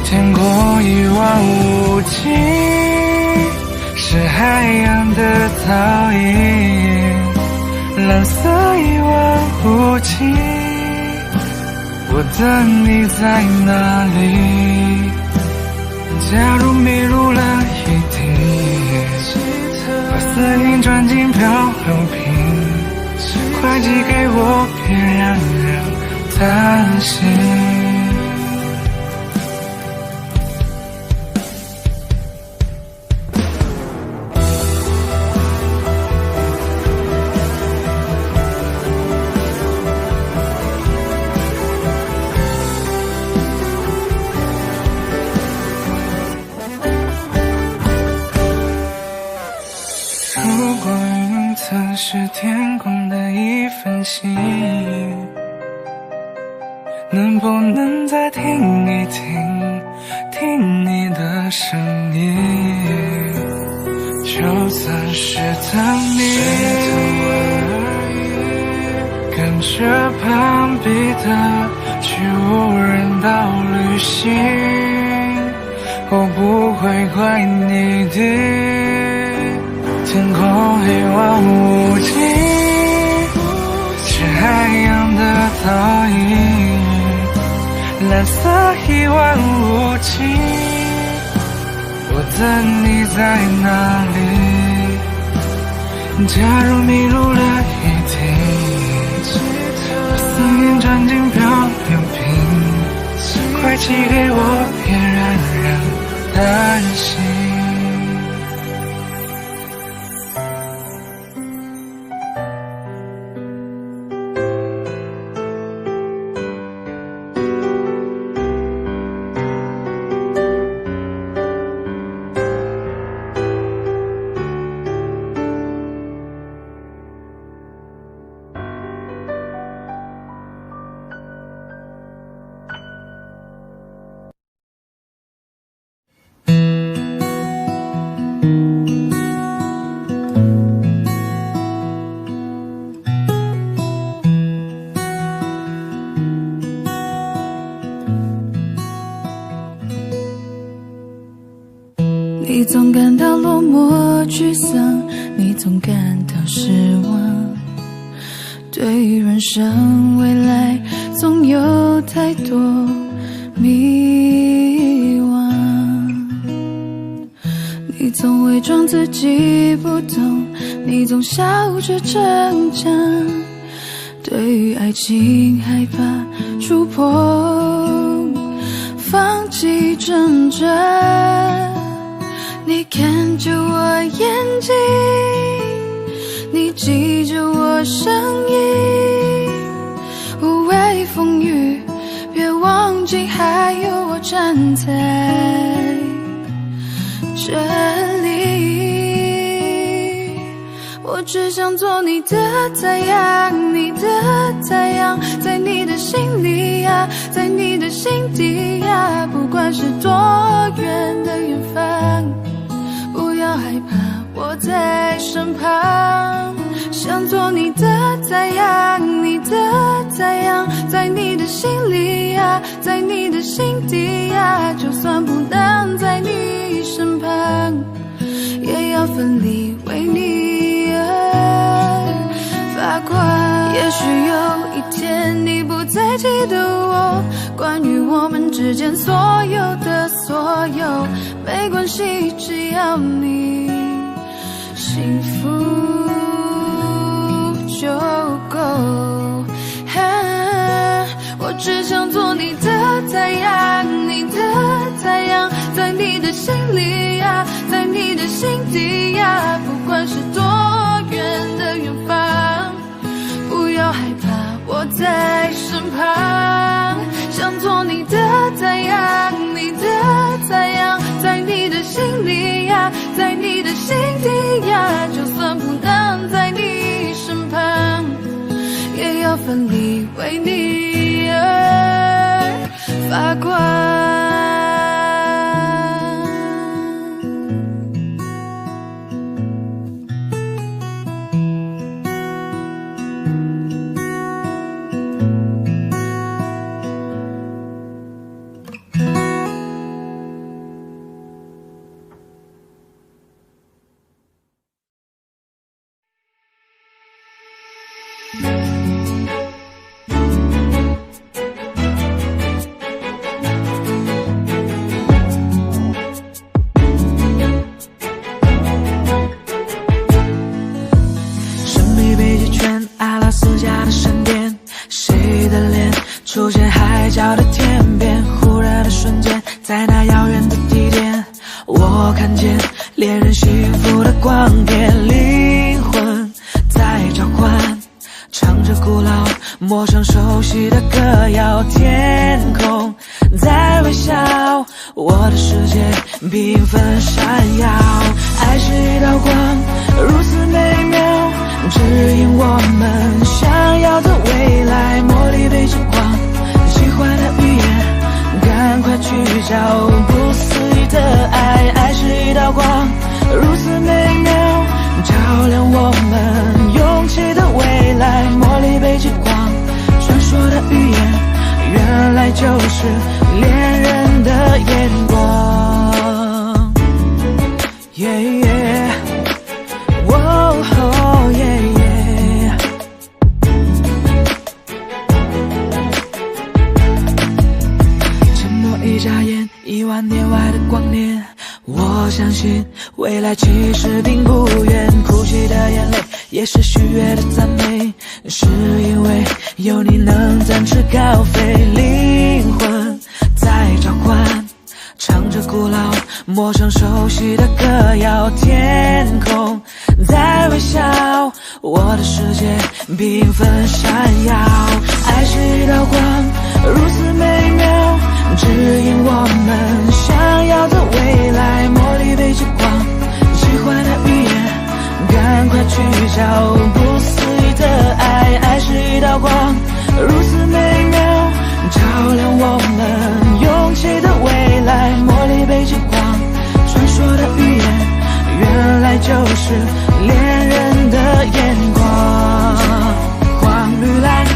天空一望无际，是海洋的倒影，蓝色一望无际，我等你在哪里？假如迷路了一地，把思念装进漂流瓶，快寄给我，别让人担心。如果云层是天空的一份心，能不能再听一听，听你的声音？就算是等你，跟着攀比的却无人道旅行，我不会怪你的。天空一望无际，是海洋的倒影，蓝色一望无际，我等你在哪里？假如迷路了一天，把思念装进漂流瓶，快寄给我，别让人担心。你总感到落寞沮丧，你总感到失望，对于人生未来总有太多迷惘。你总伪装自己不懂，你总笑着逞强，对于爱情害怕触碰，放弃挣扎。你看着我眼睛，你记着我声音，无畏风雨，别忘记还有我站在这里。我只想做你的太阳，你的太阳，在你的心里呀，在你的心底呀，不管是多远的远方，不要害怕，我在身旁。想做你的太阳，你的太阳，在你的心里呀，在你的心底呀，就算不能在你身旁，也要奋力为你而发光。也许有一天你不再记得我，关于我们之间所有的所有，没关系，只要你幸福就够。我只想做你的太阳，你的太阳，在你的心里呀，在你的心底呀，不管是多远的远方，不要害怕，我在身旁。想做你的太阳，你的太阳，在你的心里呀，在你的心底呀，就算不能在你身旁，也要奋力为你而发光。出现海角的天边，忽然的瞬间，在那遥远的地点，我看见恋人幸福的光点，灵魂在召唤，唱着古老陌生熟悉的歌谣，天空在微笑，我的世界缤纷闪耀，爱是一道光，如此美妙，指引我们想要的未来，茉莉被之光，喜欢的语言，赶快去找不思议的爱，爱是一道光，如此美妙，照亮我们勇气的未来，茉莉被之光，传说的语言，原来就是恋人的眼光。Yeah, yeah. Whoa, oh, yeah, yeah. 我相信未来其实并不远，哭泣的眼泪也是喜悦的赞美，是因为有你能展翅高飞，灵魂在召唤，唱着古老陌生熟悉的歌谣，天空在微笑，我的世界缤纷闪耀，爱是一道光，如此美妙，指引我们想要的未来，茉莉被之光，喜欢的语言赶快去找，不思议的爱，爱是一道光，如此美妙，照亮我们勇气的未来，茉莉被之光，传说的语言原来就是恋人的眼光，黄绿蓝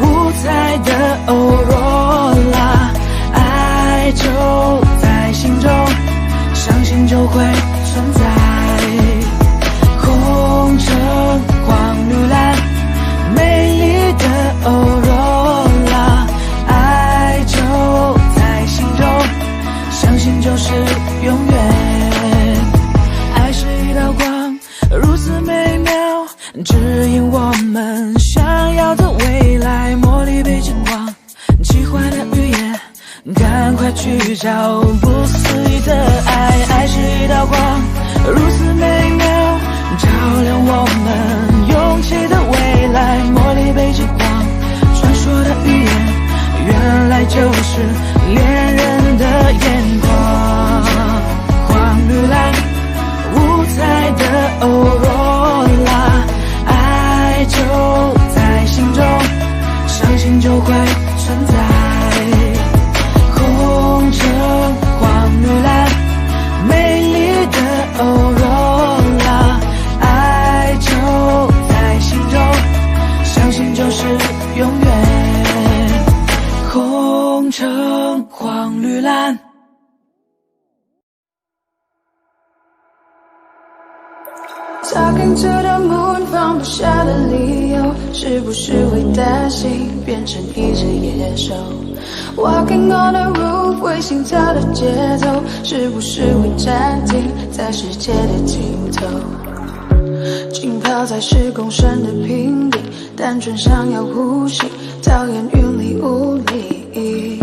五彩的欧若拉，爱就在心中，相信就会存在，红橙黄绿蓝美丽的欧若拉，爱就在心中，相信就是永远，爱是一道光，如此美妙，指引我们想要的未来，茉莉被之光，奇幻的语言赶快去找，不思议的爱，爱是一道光，如此美妙，照亮我们勇气的未来，茉莉被之光，传说的语言原来就是恋人的眼光，黄绿蓝五彩的欧若拉，爱就在心中，相信就会存在，红橙黄绿蓝美丽的欧若拉，爱就在心中，相信就是永远，红橙黄绿蓝。Talking to the moon 放不下的理由，是不是会担心变成一只野兽 Walking on the roof 会心跳的节奏，是不是会暂停在世界的尽头，浸泡在10公升的瓶底，单纯想要呼吸，讨厌云里雾里，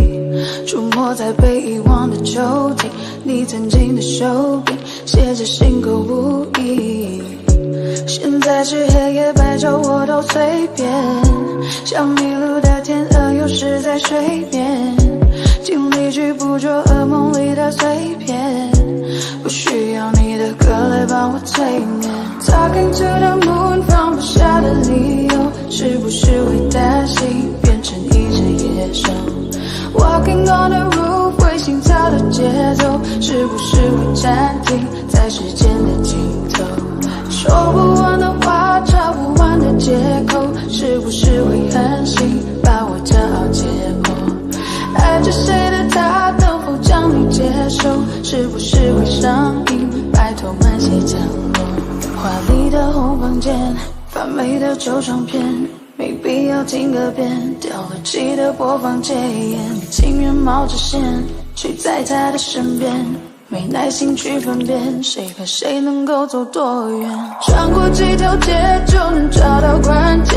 出没在被遗忘的抽屉，你曾经的手柄写着心口无意，现在是黑夜白昼我都随便，像迷路的天鹅有时在水边，尽力去捕捉噩梦里的碎片，不需要你的歌来帮我催眠。 Talking to the moon 放不下的理由，是不是会担心变成一只野兽 Walking on the roof 会心跳的节奏，是不是会暂停在时间的尽头，说不完的话，找不完的借口，是不是会狠心把我骄傲解剖？爱着谁的他能否将你接受？是不是会上瘾？拜托慢些降落。华丽的红房间，发霉的旧唱片，没必要听个遍。掉了机的播放键，情愿冒着险去在他的身边。 没耐心去分辨谁和谁能够走多远，穿过几条街就能找到关键，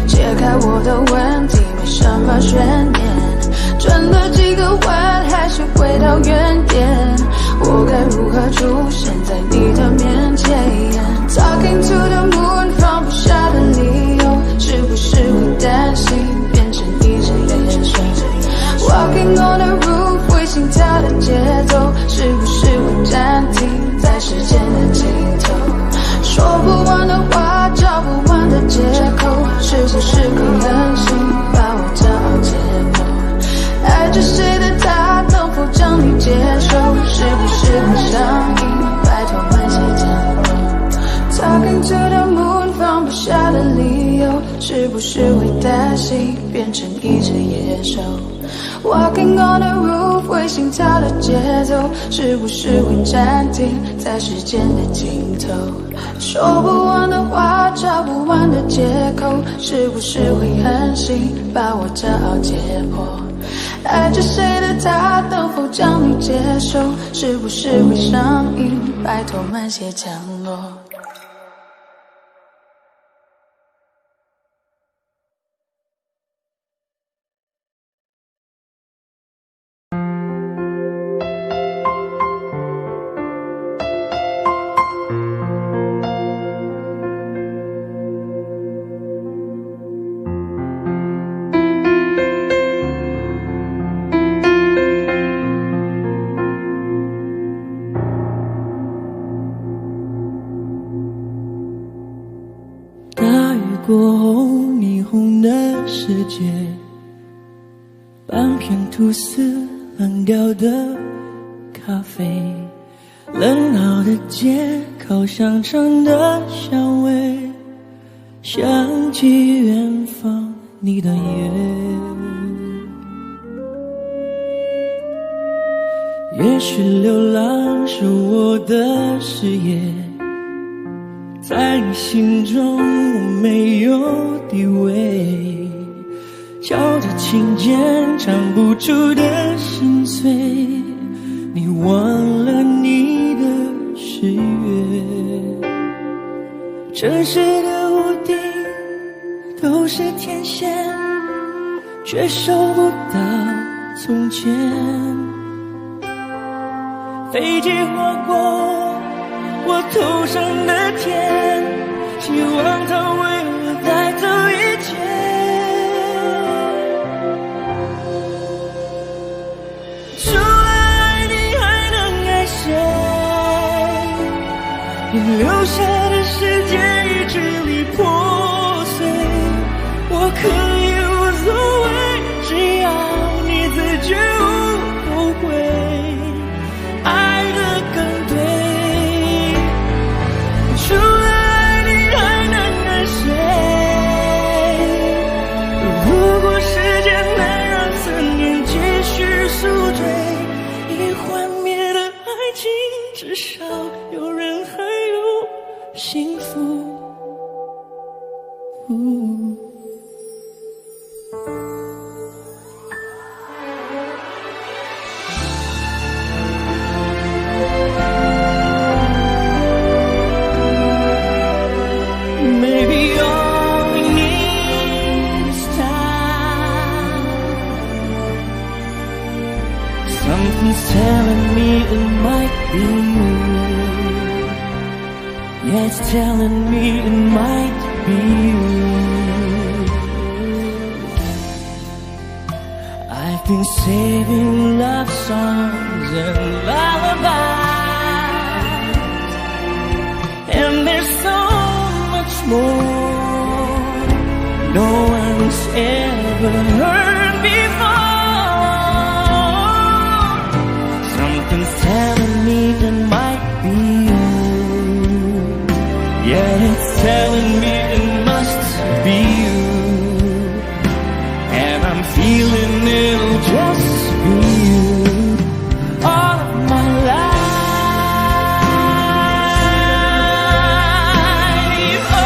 解开我的问题没什么悬念，转了几个弯还是回到原点，我该如何出现在你的面前 ？Talking to the moon 放不下的理由，是不是会担心变成一只野兽 ？Walking on the roof 会心跳的节奏。 是不是会暂停在时间的尽头？说不完的话，找不完的借口，是不是会狠心把我骄傲解剖？爱着谁的他能否将你接受？是不是会上瘾？拜托慢些降落。Talking to the moon 放不下的理由，是不是会担心变成一只野兽？ Walking on the roof 会心跳的节奏，是不是会暂停在时间的尽头？说不完的话，找不完的借口，是不是会狠心把我骄傲解剖？爱着谁的他都否将你接受，是不是会上瘾？拜托慢些降落。过后，霓虹的世界，半片吐司，冷掉的咖啡，冷闹的街，烤香肠的香味，想起远方你的眼。也许流浪是我的事业，在你心中我没有地位，敲着琴键唱不出的心碎，你忘了你的誓约。城市的屋顶都是天线，却收不到从前。飞机划过我头上的天，希望它为我带走一切。除了爱你还能爱谁？你留下的世界已支离破碎，我可以无所谓，只要你自觉无后悔。爱得更对，除了爱你还能爱谁？如果时间能让思念继续宿醉，已幻灭的爱情至少有人还有幸福。Something's telling me it might be you. Yeah, it's telling me it might be you. I've been saving love songs and lullabies, and there's so much more no one's ever heard before. Something's telling me it might be you. Yeah, it's telling me it must be you. And I'm feeling it'll just be you all of my life. Oh,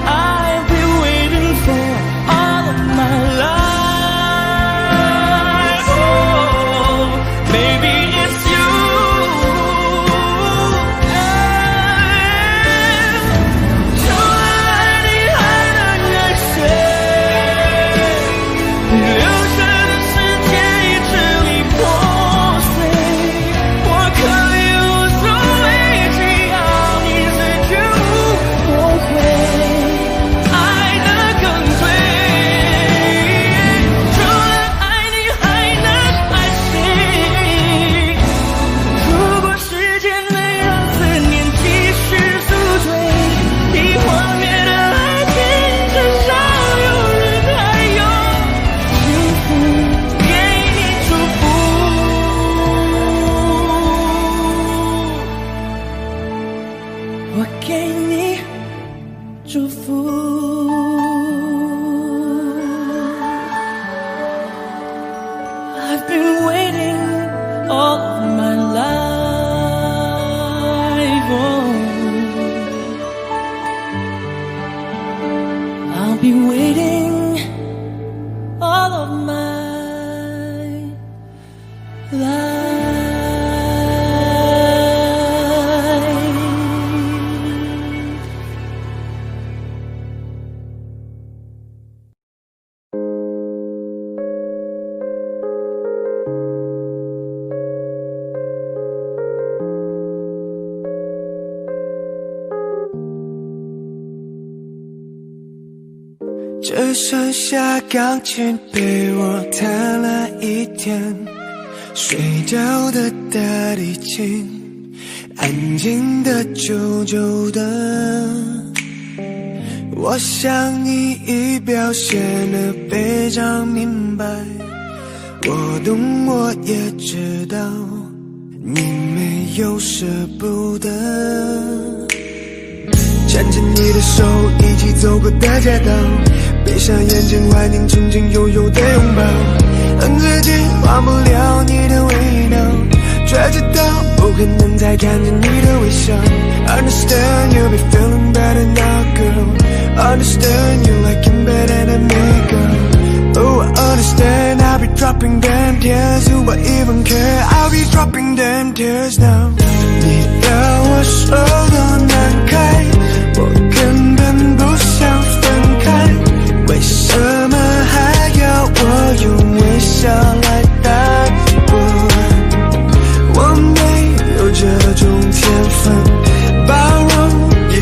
I've been waiting for all of my life. I've been waiting all of my life. Oh, I'll be waiting all of my life.只剩下钢琴被我弹了一天，睡着的大提琴安静的久久的。我想你已表现得非常明白，我懂我也知道你没有舍不得。牵着你的手一起走过的街道，闭上眼睛怀念曾经拥有的拥抱，恨自己忘不了你的味道，却知道不可能再看见你的微笑。 Understand you'll be feeling better now girl, Understand you like him better than me girl. Oh I understand I'll be dropping them tears, Do I even care, I'll be dropping them tears now. 你要我说多难开，我根本不想分开，为什么还要我用微笑来带过？我没有这种天分，包容也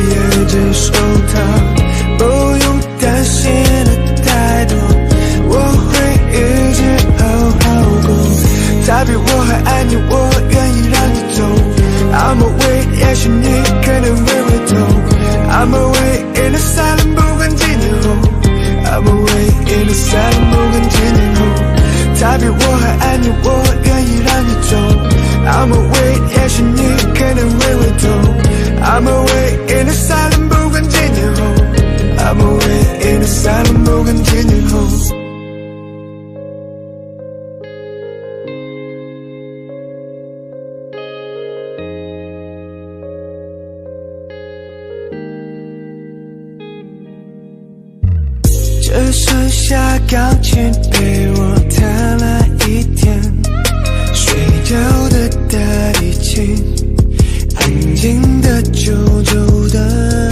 接受它，不用担心的太多，我会一直好好过。他比我还爱你，我愿意让你走。I'm away， 也许你可能会回头。I'm away in the silent， 不管几年后。I'm away in the silent， 不管几年后。他比我还爱你，我愿意让你走。I'm away， 也许你可能会回头。I'm away in the silent， 不管几年后。I'm away in the silent， 不管几年后。只剩下钢琴被我弹了一天，睡着的大提琴安静的久久的。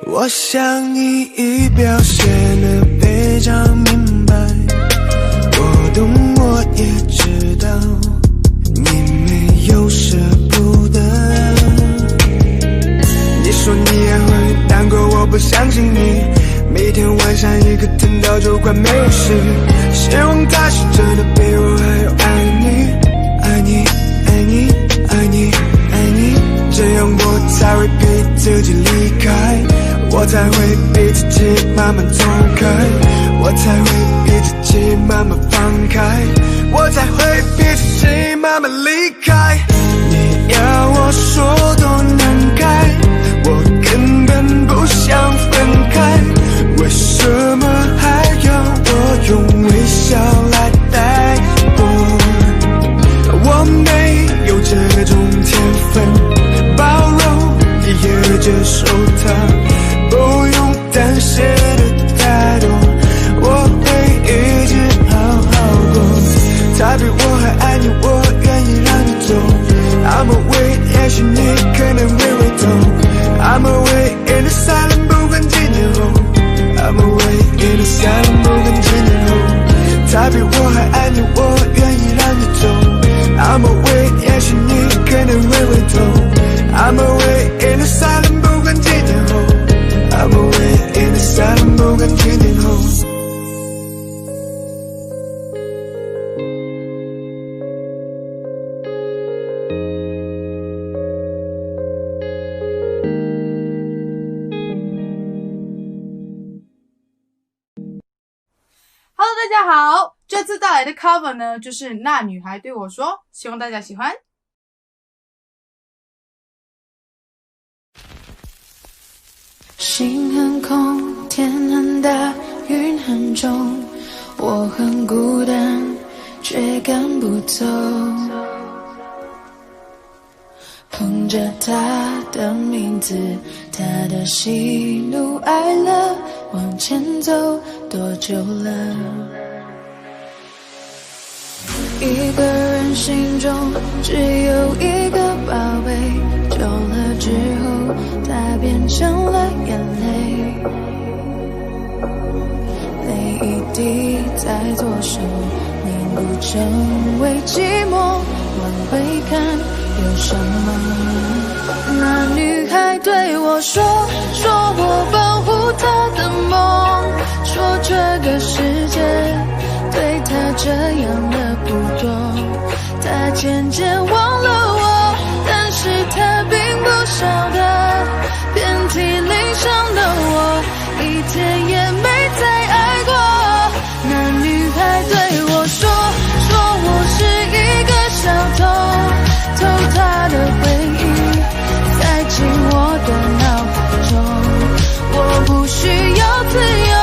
我想你已表现得非常明白，我懂我也知道你没有舍不得。你说你也会难过，我不相信你，每天晚上一个疼到就快没有事，希望他是真的比我还要爱你，爱你，爱你，爱你，爱你，这样我才会逼自己离开，我才会逼自己慢慢走开，我才会逼自己慢慢放开，我才会逼自己慢慢离开。你要我说多难开，我根本不想分开，为什么还要我用微笑来带过？我没有这种天分，包容也接受它，不用担心的太多，我会一直好好过。他比我还爱你，我愿意让你走。I'm away， 也许你可能会回头。I'm away in the silent， 不管几年后。I'm away in the silent， 不管几年后。他比我还爱你，我愿意让你走。I'm away， 也许你可能会回头。I'm away in the silent， 不管几年后。I'm away in the silent， 不管几年后。大家好，这次带来的 cover 呢，就是那女孩对我说，希望大家喜欢。心很空，天很大，云很重，我很孤单，却赶不走。哼着他的名字，他的喜怒哀乐，往前走，多久了？一个人心中只有一个宝贝，久了之后它变成了眼泪，泪一滴在左手凝固成为寂寞，往回看有什么？那女孩对我说我保护她的梦，说这个世界对她这样的不多，她渐渐忘了我，但是她并不晓得，遍体鳞伤的我一天也没再爱过。那女孩对我说我是一个小偷，偷她的回忆塞进我的脑海中，我不需要自由，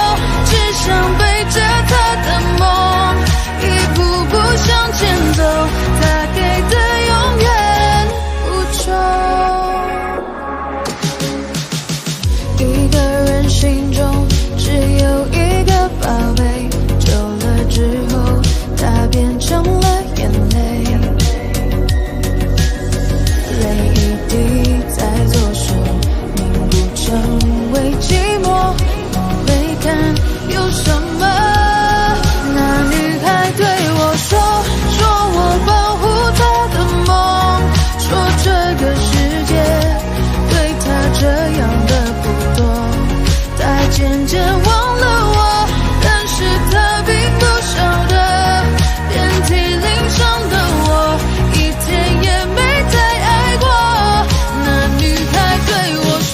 只想背着她的梦一步步向前走，她给的永远不重。一个人心中只有一个宝贝，久了之后它变成了眼泪，泪一滴在左手凝固成为寂寞，往回看有什么？那女孩对我说我保护她的梦，说这个世界对她这样的不多，她渐渐忘了我，但是她并不晓得，遍体鳞伤的我一天也没再爱过。那女孩对我说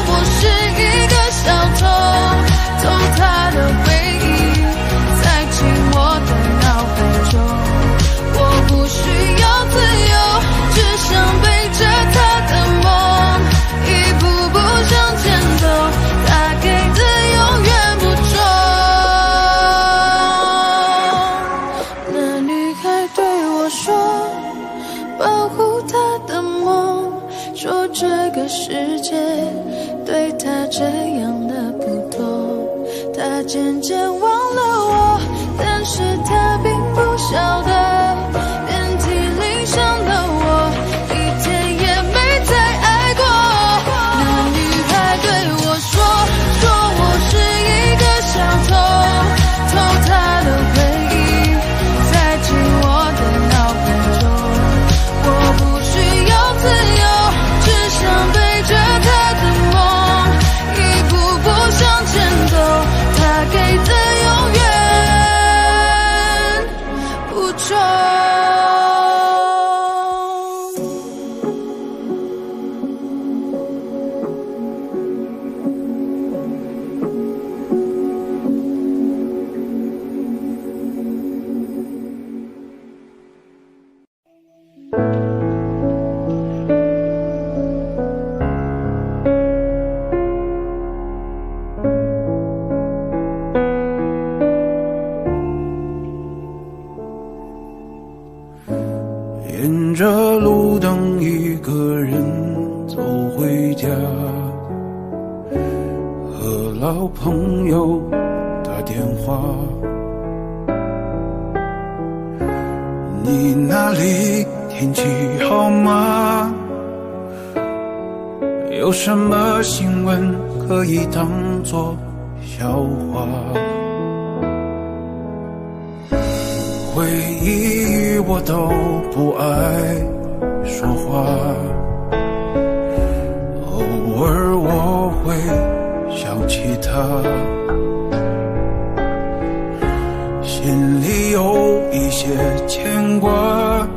我是一个小偷，偷她的回忆塞进我的脑海中，我不需要自由，只想背着她的梦一步步向前走，她给的永远不重。那女孩对我说保护她的梦，说这个世界对她这样的不多，她渐渐忘了我，但是她并不晓得，遍体鳞伤的我一天也没再爱过。那女孩对我说我是一个小偷，偷她的回忆塞进我的脑海中，我不需要自由，只想背着她的梦一步步向前走，她给的永远不重。沿着路灯一个人走回家，和老朋友打电话，你那里天气好吗？有什么新闻可以当作笑话？回忆我都不爱说话，偶尔我会想起他，心里有一些牵挂，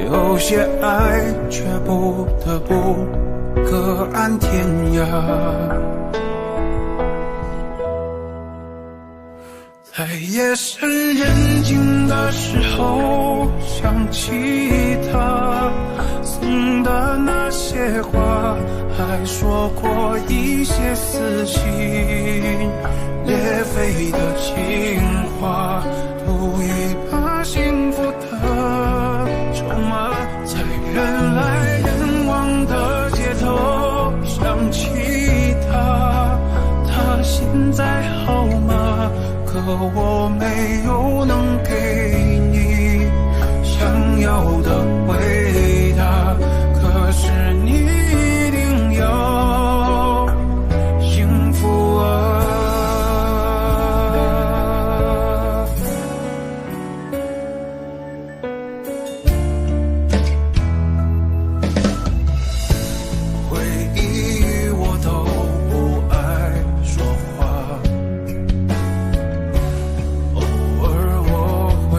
有些爱却不得不各安天涯。在夜深人静的时候，想起他送的那些话，还说过一些撕心裂肺的情话，赌一把幸福的筹码，在人来人往的街头想起他，他现在好吗？可我没有能给你想要的回答，可是你一定要幸福啊。回忆我都不爱说话，偶尔我会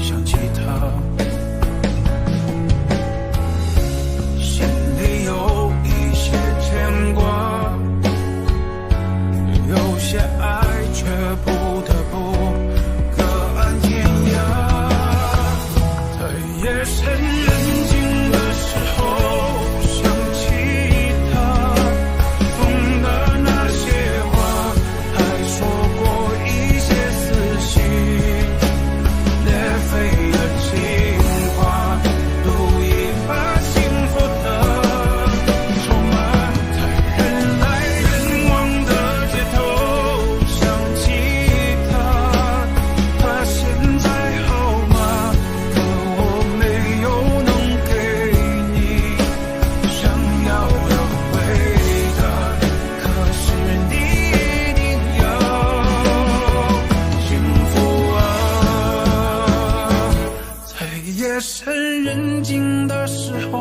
想起他，心里有一些牵挂，有些爱却不得不各安天涯。在夜深人静的时候想起他，懂得那些话，还说过一些撕心裂肺的情话，赌一把幸福的筹码。在人来人往的街头想起他，他现在好吗？可我没有能给你想要的回答，可是你一定要幸福啊。在夜深人静的时候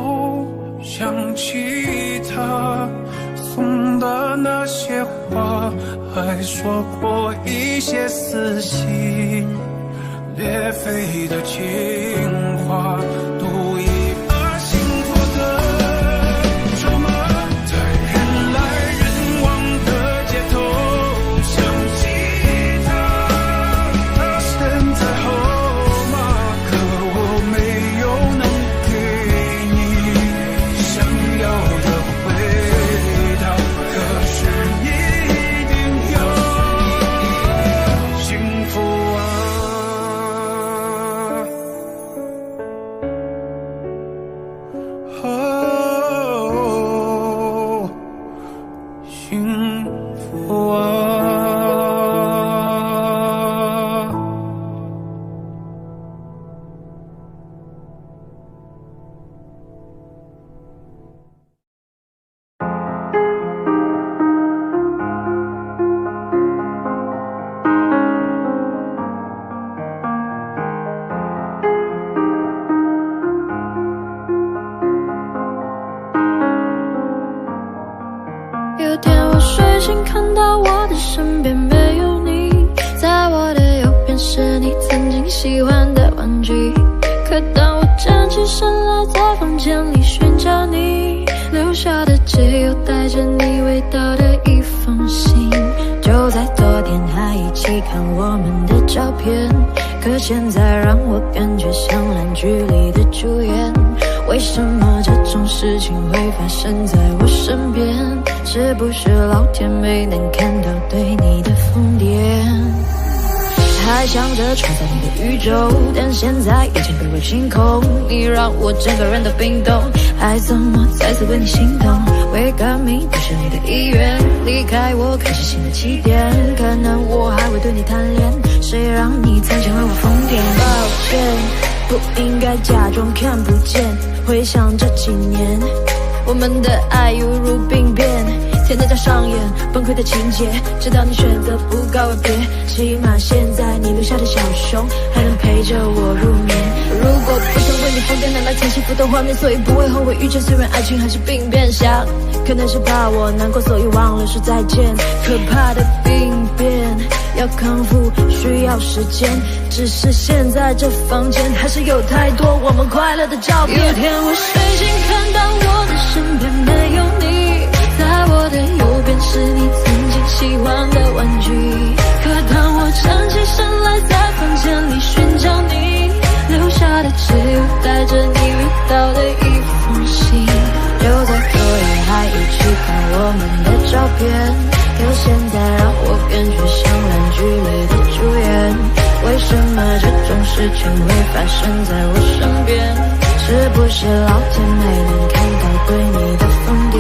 想起他送的那些话，还说过一些撕心裂肺的情话，赌一把幸福的筹码。在人来人往的街头想起他，他现在好吗？可我没有能给你想要的回答，可是你一定要幸福啊。哦，幸福啊。有天我睡醒，看到我的身边没有你，在我的右边是你曾经喜欢的玩具。可当我站起身来，在房间里寻找你留下的，只有带着你味道的一封信。就在昨天还一起看我们的照片，可现在让我感觉像烂剧里的主演。为什么这种事情会发生在我身边？是不是老天没能看到对你的疯癫？还想着创造你的宇宙，但现在已经被我清空。你让我整个人都冰冻，爱怎么再次为你心动？为革命不是你的意愿，离开我开始新的起点。可能我还会对你贪恋，谁让你曾经为我疯癫？抱歉，不应该假装看不见。回想这几年，我们的爱犹如病变，天天在上演崩溃的情节，直到你选择不告而别。起码现在你留下的小熊还能陪着我入眠。如果不想为你疯癫，拿来添幸福的画面，所以不会后悔遇见。虽然爱情还是病变，想可能是怕我难过，所以忘了说再见。可怕的病变要康复需要时间，只是现在这房间还是有太多我们快乐的照片。有天我睡醒，看到我的身边没有你，在我的右边是你曾经喜欢的玩具。可当我站起身来，在房间里寻找你留下的，只有带着你味道的一封信。就在昨夜还一起看我们的照片，可现在让我感觉像烂剧里的主演。为什么这种事情会发生在我身边？是不是老天没能看到对你的疯癫？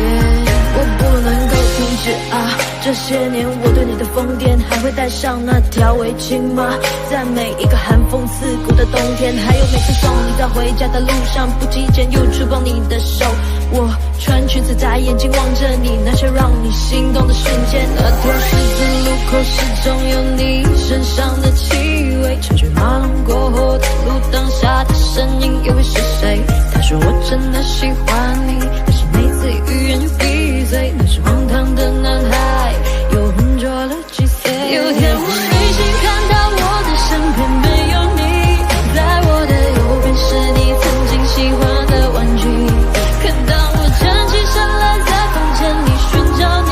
我不能够停止啊，这些年我对你的疯癫，还会带上那条围巾吗？在每一个寒风刺骨的冬天，还有每次送你在回家的路上，不经意间又触碰你的手。我穿裙子在眼睛望着你，那些让你心动的瞬间。那条十字路口始终有你身上的气味，车水马龙过后的路灯下的身影又会是谁？他说我真的喜欢你，但是每次语言就闭嘴。那是荒唐的男孩，又浑浊了几岁。有天我睡醒看到我的身边没有你，在我的右边是你曾经喜欢的玩具。可当我站起身来在房间里寻找你，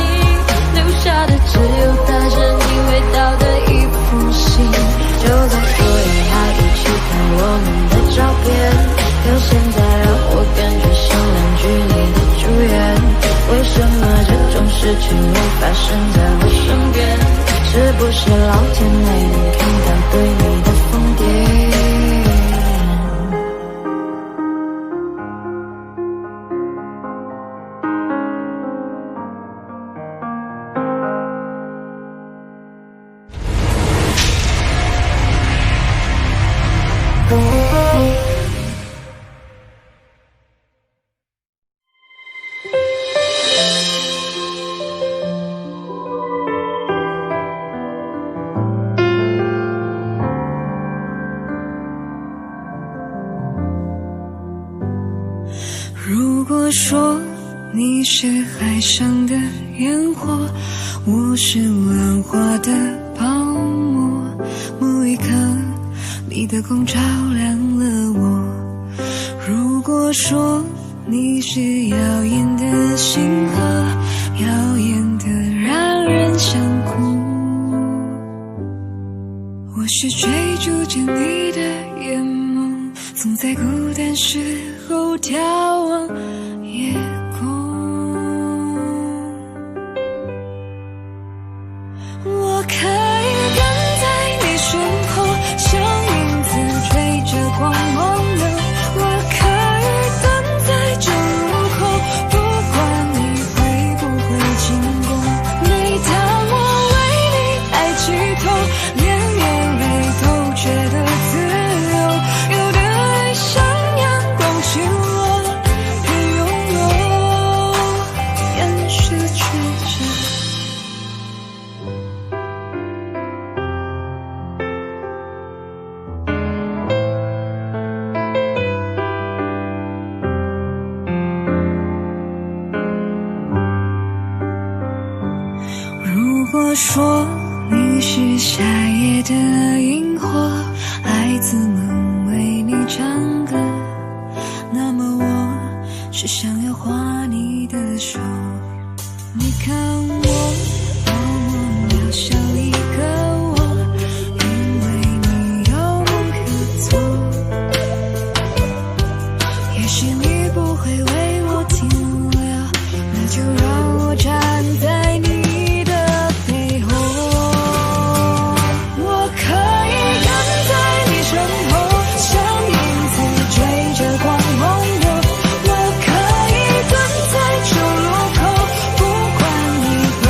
留下的只有带着你味道的一封信。就在昨夜还一起看我们的照片，可现在让我感觉像两距离的祝愿。为什么这种事情会发生在我身边？是不是老天没能看到对你的疯癫？如果说你是海上的烟火，我是浪花的泡沫，某一刻你的光照亮了我。如果说你是耀眼的星河，耀眼的让人想哭，我是追逐着你的眼眸，总在孤单时候眺望夜空。我可以跟在你身后，像影子追着光梦游。我可以等在这路口，不管你会不会经过。每当我为你抬起头，连眼泪都觉得自由。有的爱像阳光倾落，偏拥有，掩饰曲折。如果说你是夏夜的萤火，孩子们为你唱歌，那么我是想要画你的手。你看我多么渺小一个我，因为你有梦可做。也许你不会为我停留，那就让我站在你的背后。我可以跟在你身后，像影子追着光梦游。我可以等在这路口，不管你会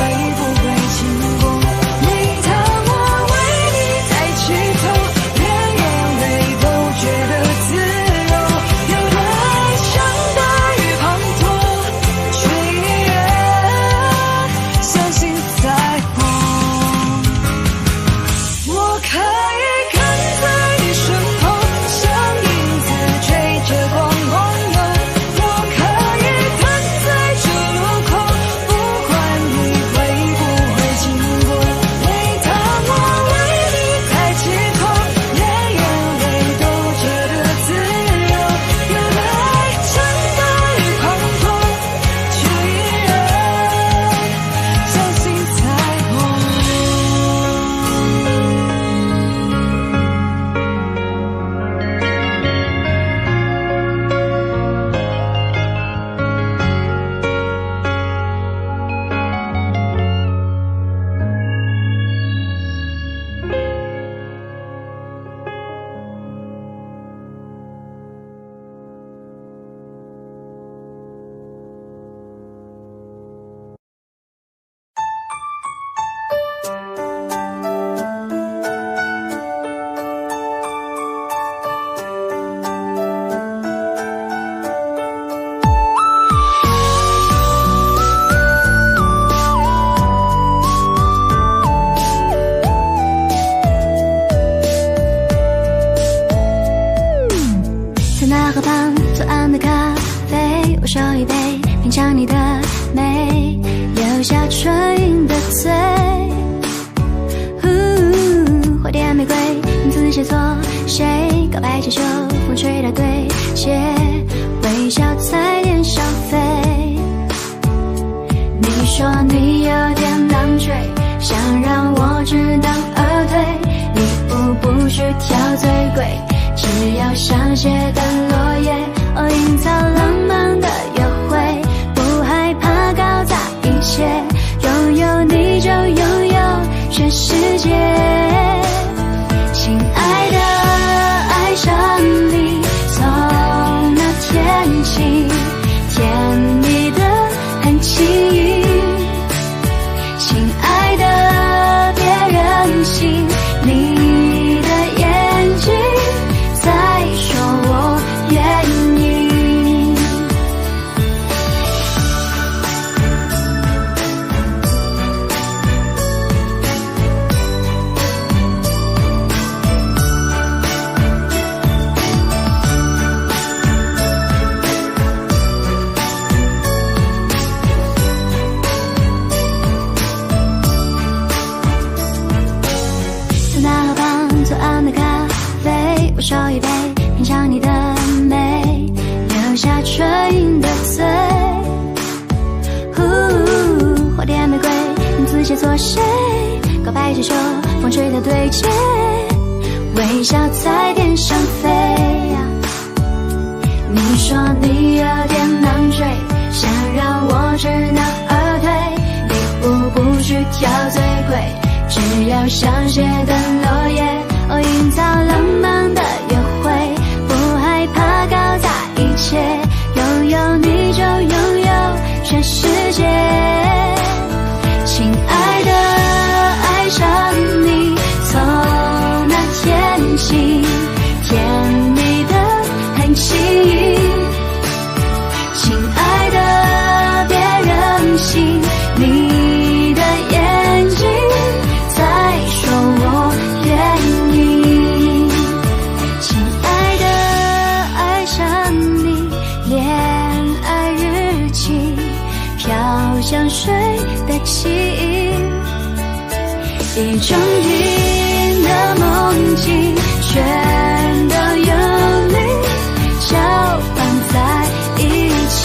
像谢的落叶，营造浪漫的约会，不害怕搞砸一切，拥有你就拥有全世界。亲爱的，爱上你，从那天起，甜蜜的很轻易。亲爱的，别任性，你的眼睛在说我愿意。在那河旁左岸的咖啡，我手一杯，品尝你的美，留下唇印的嘴。花店玫瑰，你自写作谁？告白气球，风吹的对街，微笑在天上飞。你说你有点难追，想让我知难而退，礼物不需挑最贵，只要像谢的落叶，营造浪漫的约会，不害怕搞砸一切，拥有你就拥有全世界。亲爱的，爱上你，从那天起，甜蜜的很轻易。亲爱的，别任性，你的眼睛在说我愿意。亲爱的，爱上你，恋爱日记，飘香水的气，一整天的梦境，全都有你搅拌在一起。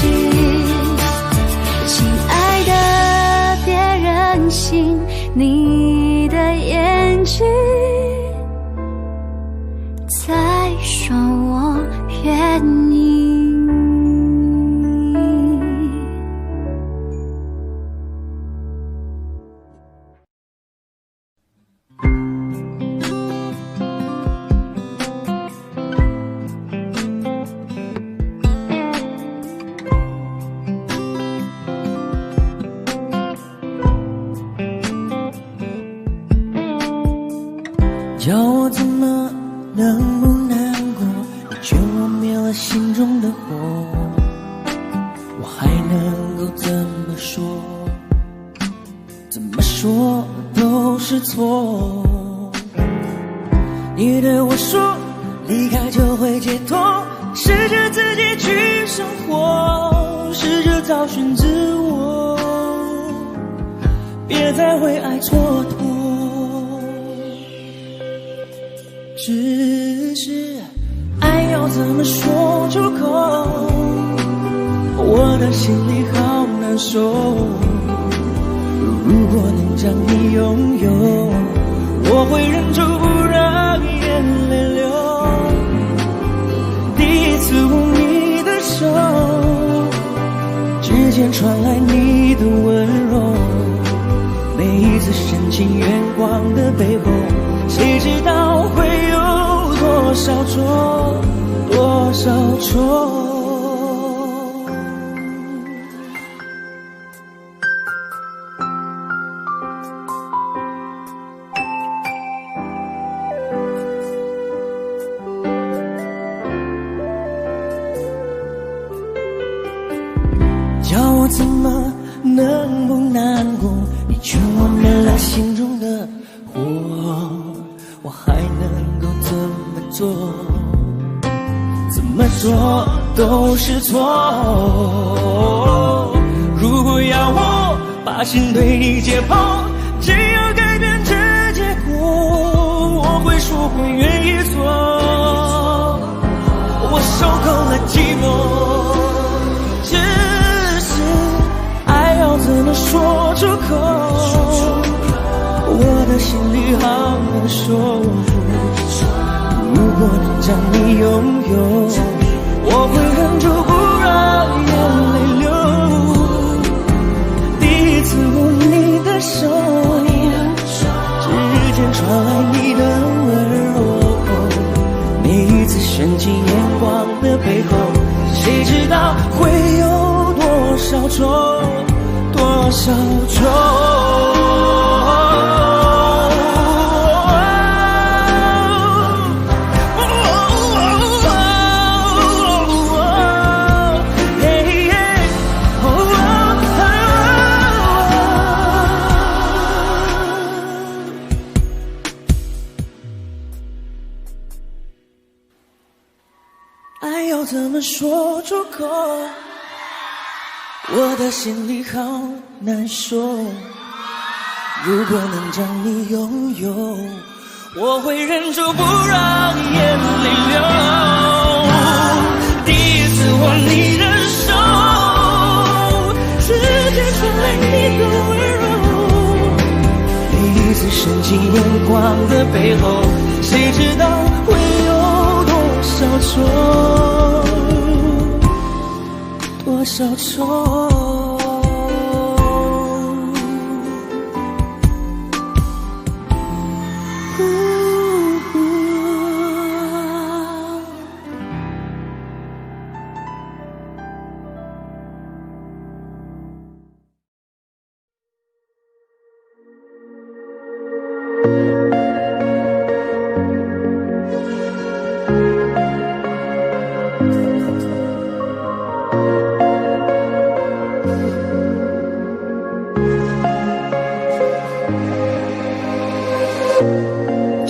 亲爱的，别任性，你的眼睛在说我愿意。叫我怎么能不难过？你劝我灭了心中的火，我还能够怎么说？怎么说都是错。你对我说，离开就会解脱，试着自己去生活，试着找寻自我，别再为爱蹉跎。只是爱要怎么说出口，我的心里好难受。如果能将你拥有，我会忍住不让眼泪流。第一次握你的手，指尖传来你的温柔，每一次深情远光的背后，谁知道会有多少错，多少错。叫我怎么能不难过？你劝我灭了心中的火，我还能够怎么做？怎么做都是错。如果要我把心对你解剖，只要改变这结果，我会说会愿意做。我受够了寂寞，只是爱要怎么说出口？我的心里好难受。如果能将你拥有，我会忍住不让眼泪流。第一次握你的手，指尖传来你的温柔，每一次深情眼光的背后，谁知道会有多少愁，多少愁。爱要怎么说出口？我的心里好难受。如果能将你拥有，我会忍住不让眼泪流。第一次握你的手，指尖传来你的温柔，每一次深情眼光的背后，谁知道会有多少愁，多少愁。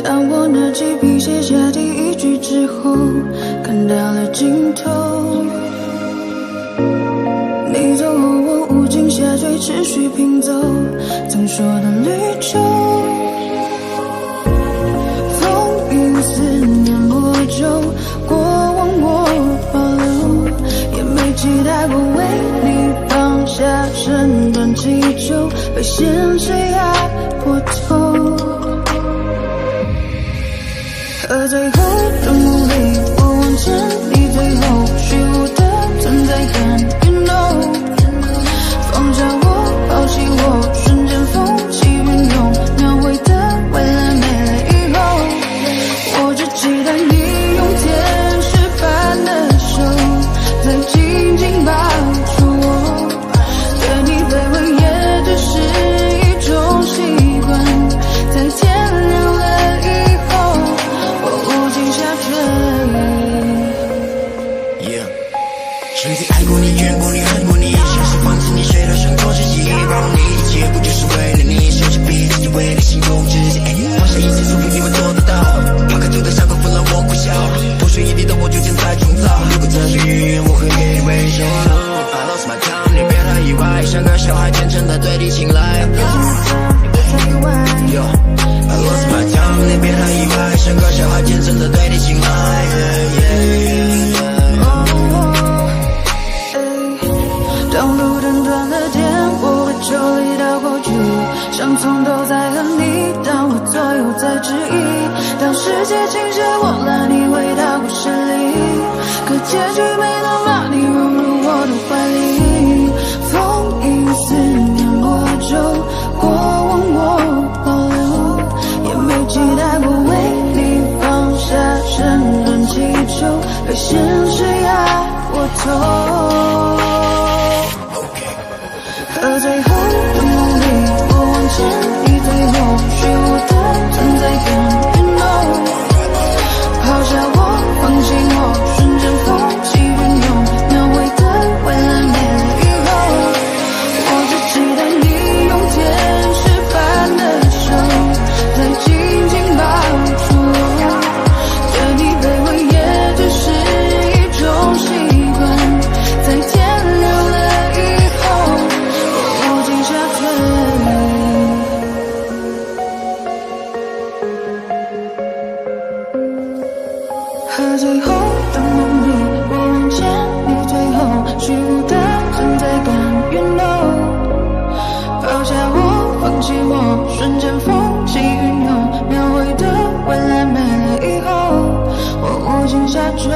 当我拿起笔写下第一句之后，看到了尽头。你走后，我无尽下坠，持续拼凑曾说的绿洲。风云思念魔咒，过往我保留，也没期待过为你放下身段祈求，被现实压破头。和最后的努力，我往前，你最后虚无的存在感 You know， 放下我，抛弃我，瞬间风起云涌，描绘的未来没了以后，我只期待你用天使般的手，再紧紧抱住我，对你卑微也只是一种习惯，在天亮了以后，无尽下坠。曾经爱过你，怨过你，恨过你，像是放弃你，睡到生活之一，包容你，一切不就是为了你，收起笔，自己为你心中之心，放下一切属于你们做得到，抛开旧的伤口，分了我苦笑，不是一地的我就正在创造，如果这是预言，我会给你微笑。I lost my time， 你别太意外，像个小孩天真的对你青睐。Yo， I lost my time， 你别太意外，像个小孩天真的对你青睐。当路灯断了电，我会抽离到过去，想从头再和你，当我左右在质疑，当世界倾斜我拉你回到故事里，可结局没能把你融入我的怀里。风云思念魔咒，过往我保留，也没期待过为你放下身段祈求，被现实压过头。和最后的努力，我往前，你最后虚无的存在感 You know， 抛下我，放弃我，瞬间风起云涌，描绘的未来没了以后，我只期待你用天使般的手，再紧紧抱住我，对你卑微也只是一种习惯，在天亮了以后，无尽下坠。和最后的努力，我往前，你最后虚无的存在感 You know， 抛下我，放弃我，瞬间风起云涌，描绘的未来没了以后，我无尽睡。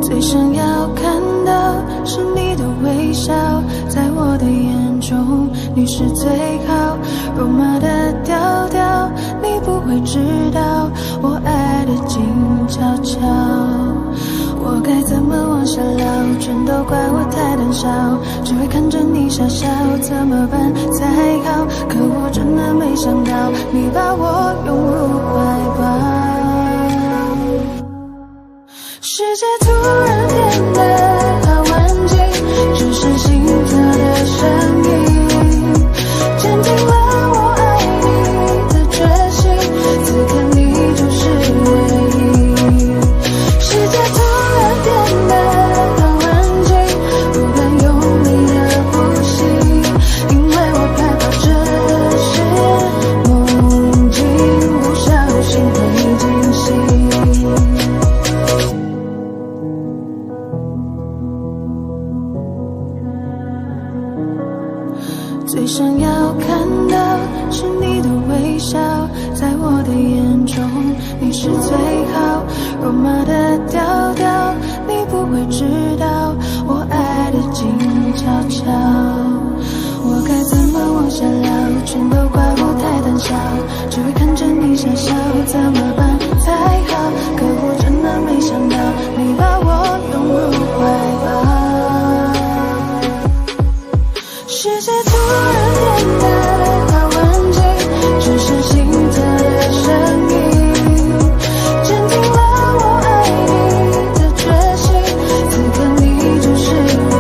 最想要看到是你的微笑，在我的眼中你是最好，肉麻的调调你不会知道，我爱的静悄悄。我该怎么往下聊，全都怪我太胆小，只会看着你傻笑，怎么办才好？可我真的没想到你把我拥入怀抱，世界突然变得好安静，只剩心跳的声音，坚定了我爱你的决心，此刻你就是唯一。世界突然变得好安静，不敢用力的呼吸，因为我害怕这是梦境，不小心会惊醒。最想要看到是你的微笑，在我的眼中你是最好，肉麻的调调你不会知道，我爱的静悄悄。我该怎么往下聊，全都怪我太胆小，只会看着你傻笑，怎么办才好？可我真的没想到你把我拥入怀抱，世界突然变得好安静，只剩心跳的声音，坚定了我爱你的决心，此刻你就是唯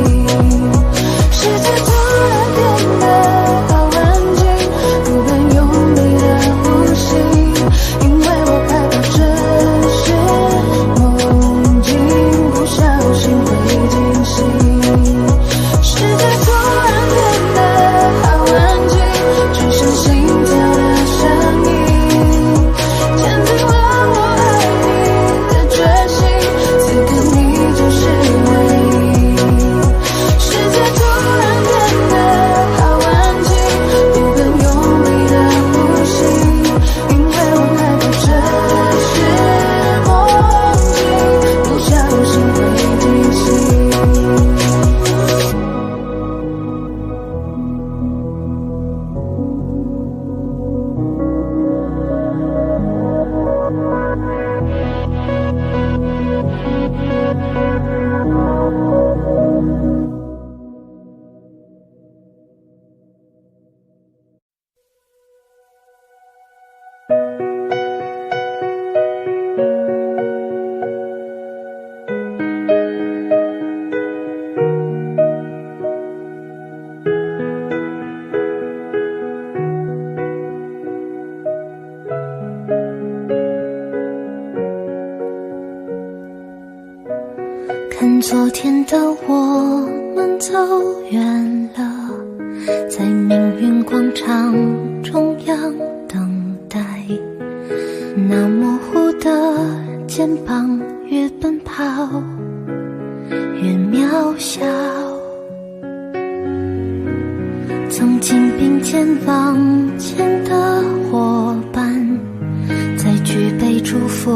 一。世界突然变得好安静，不敢用力的呼吸，因为我害怕这是梦境，不小心会惊醒。世界突然变得好安静，只剩心跳的声音，坚定了我爱你的决心，此刻你就是唯一。世界突然变得好安静，不敢用力的呼吸，因为我害怕这是梦境，不小心会惊醒。看昨天的我们走远了，在命运广场中央等待，那模糊的肩膀越奔跑越渺小，曾经并肩往前的伙伴，在举杯祝福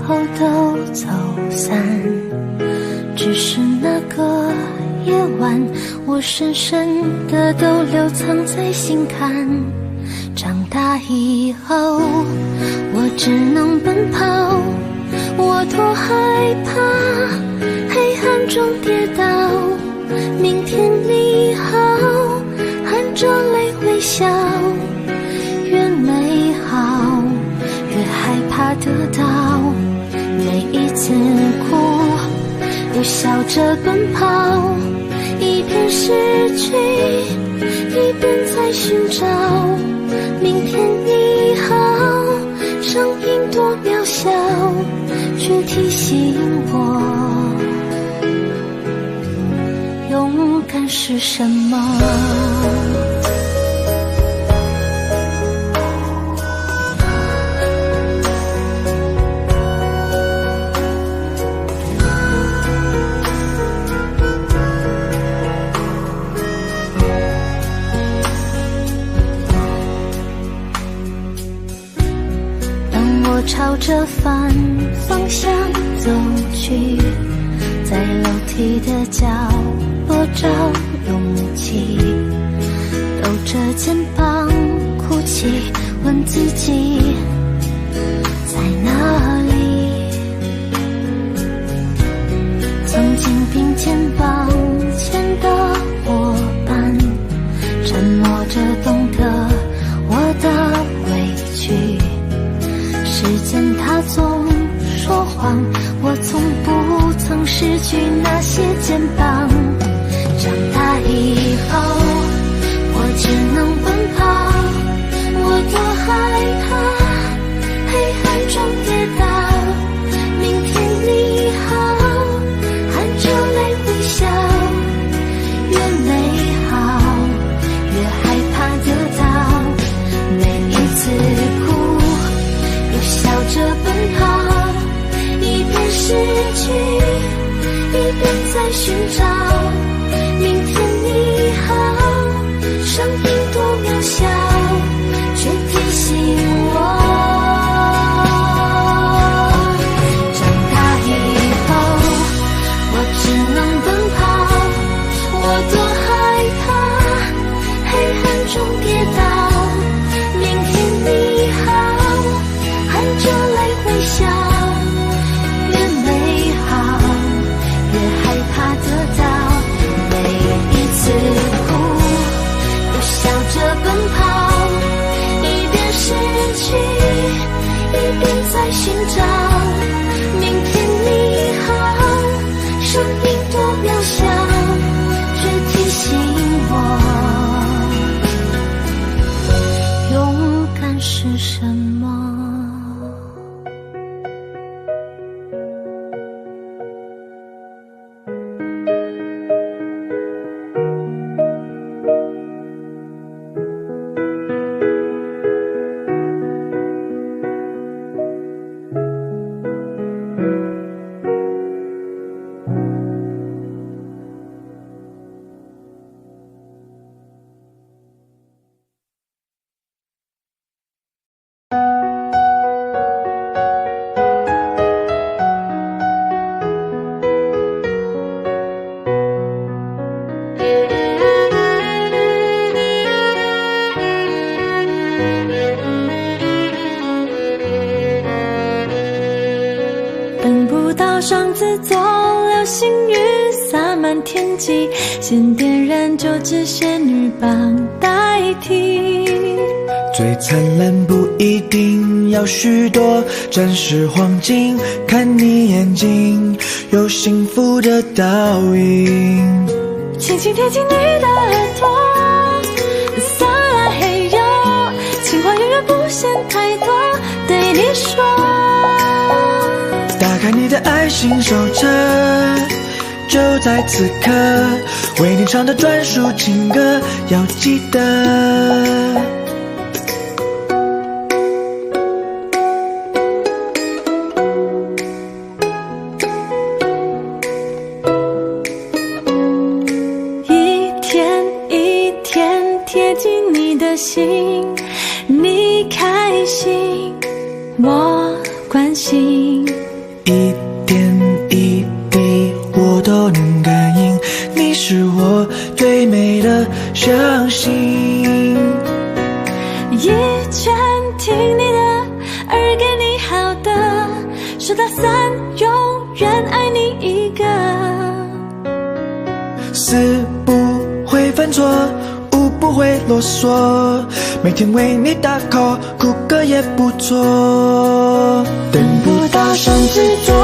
后都走散，只是那个夜晚，我深深的都留藏在心坎。长大以后，我只能奔跑，我多害怕黑暗中跌倒。明天你好，含着泪微笑，越美好越害怕得到，每一次哭都笑着奔跑，一边失去一边在寻找。明天你好，声音多渺小，却提醒我是什么？朝着反方向走去，在楼梯的角落找勇气，抖着肩膀哭泣，问自己在哪里。曾经并肩往前的伙伴，沉默着懂得我的委屈。时间它总说谎，我从不曾失去那些肩膀。长大以后，我只能奔跑，我多害怕黑暗中跌倒。明天你好，含着泪微笑，越美好越害怕得到。每一次哭笑着奔跑，一边失去，一边在寻找。明天你好，生命多渺小，却提醒我。长大以后，我只能奔跑，我多害怕黑暗中跌倒。明天你好，含着泪微笑，越美好越害怕得到。每一次哭又笑着奔跑，一边失去一边在寻找。明天你好，生命多渺小，却提醒我勇敢是什么。双子座流星雨洒满天际，先点燃就只仙女棒代替。最灿烂不一定要许多，暂时黄金，看你眼睛有幸福的倒影。轻轻贴近你的耳朵，撒拉嘿哟，情话远远不嫌太多，对你说。打开你的爱心手册，就在此刻，为你唱的专属情歌要记得。一天一天贴近你的心，你开心，我关心。一点一滴我都能感应，你是我最美的相信。一拳听你的，耳给你好的，数到3，永远爱你一个。4不会犯错，5不会啰嗦，每天为你打 call， 哭个也不错。等不到双子座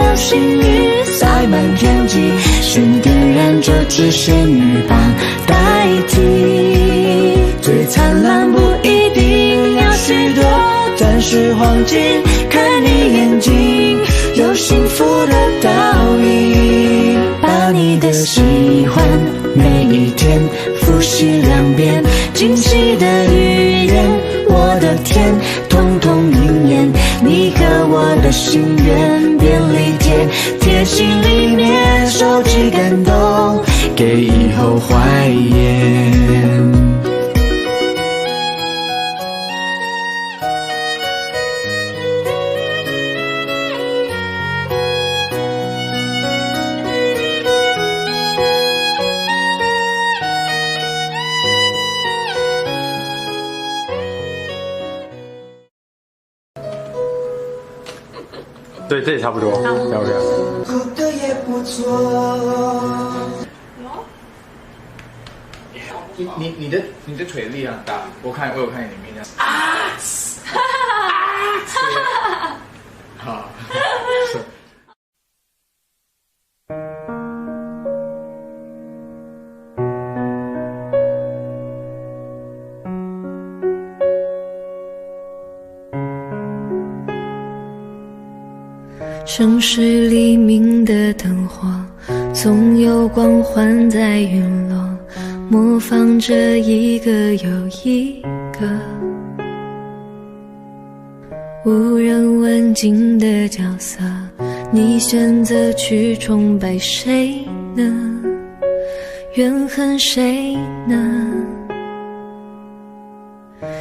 流星雨洒满天际，先点燃这支仙女棒代替。最灿烂不一定要许多，暂时黄金，看你眼睛有幸福的倒影。把你的喜欢每一天复习2遍，惊喜的语言，我的天，统统应验。你和我的心愿，便利贴贴心里面，收集感动，给以后怀念。对，这也差不多，要不要？过得也不错。你的腿力量大，我有看你的力量。好，是。城市黎明的灯火，总有光环在陨落，模仿着一个又一个无人问津的角色。你选择去崇拜谁呢？怨恨谁呢？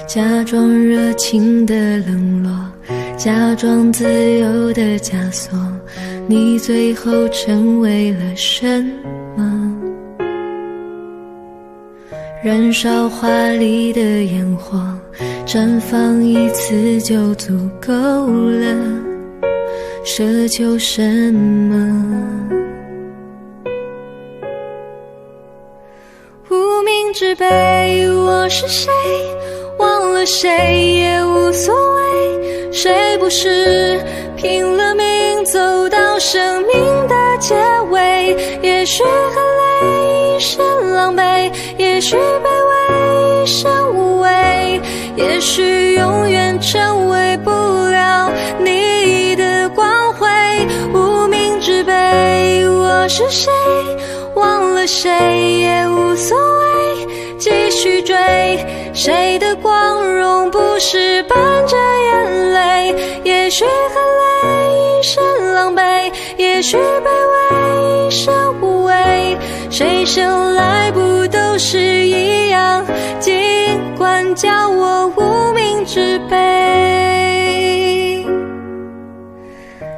假装热情的冷落，假装自由的枷锁，你最后成为了什么？燃烧华丽的烟火，绽放一次就足够了，奢求什么？无名之辈，我是谁？忘了谁也无所谓，谁不是拼了命走到生命的结尾？也许很累，一身狼狈，也许卑微，一生无畏，也许永远成为不了你的光辉。无名之辈，我是谁？忘了谁也无所谓，继续追，谁的光荣不是伴着眼泪？也许很累，一身狼狈，也许卑微，一生无畏，谁生来不都是一样？尽管叫我无名之辈。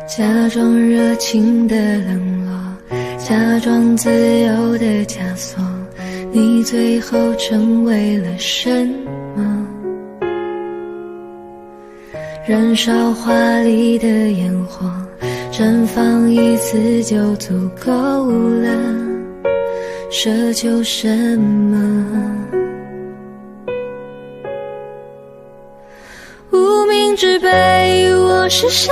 假装热情的冷落，假装自由的枷锁，你最后成为了什么？燃烧华丽的烟火，绽放一次就足够了，奢求什么？无名之辈，我是谁？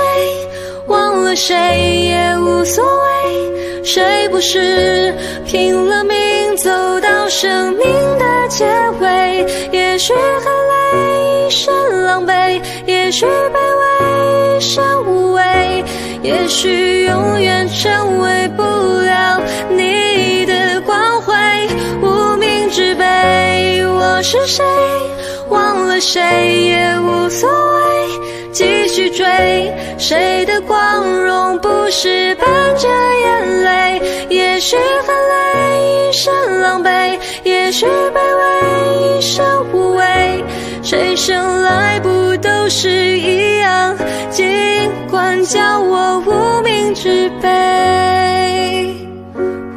忘了谁也无所谓，谁不是拼了命走到生命的结尾？也许很累，一身狼狈，也许卑微，一生无畏，也许永远成为不了你的光辉。无名之辈，我是谁？忘了谁也无所谓，继续追，谁的光荣不是伴着眼泪？也许很累，一身狼狈，也许卑微，一生无畏，谁生来不都是一样？尽管叫我无名之辈。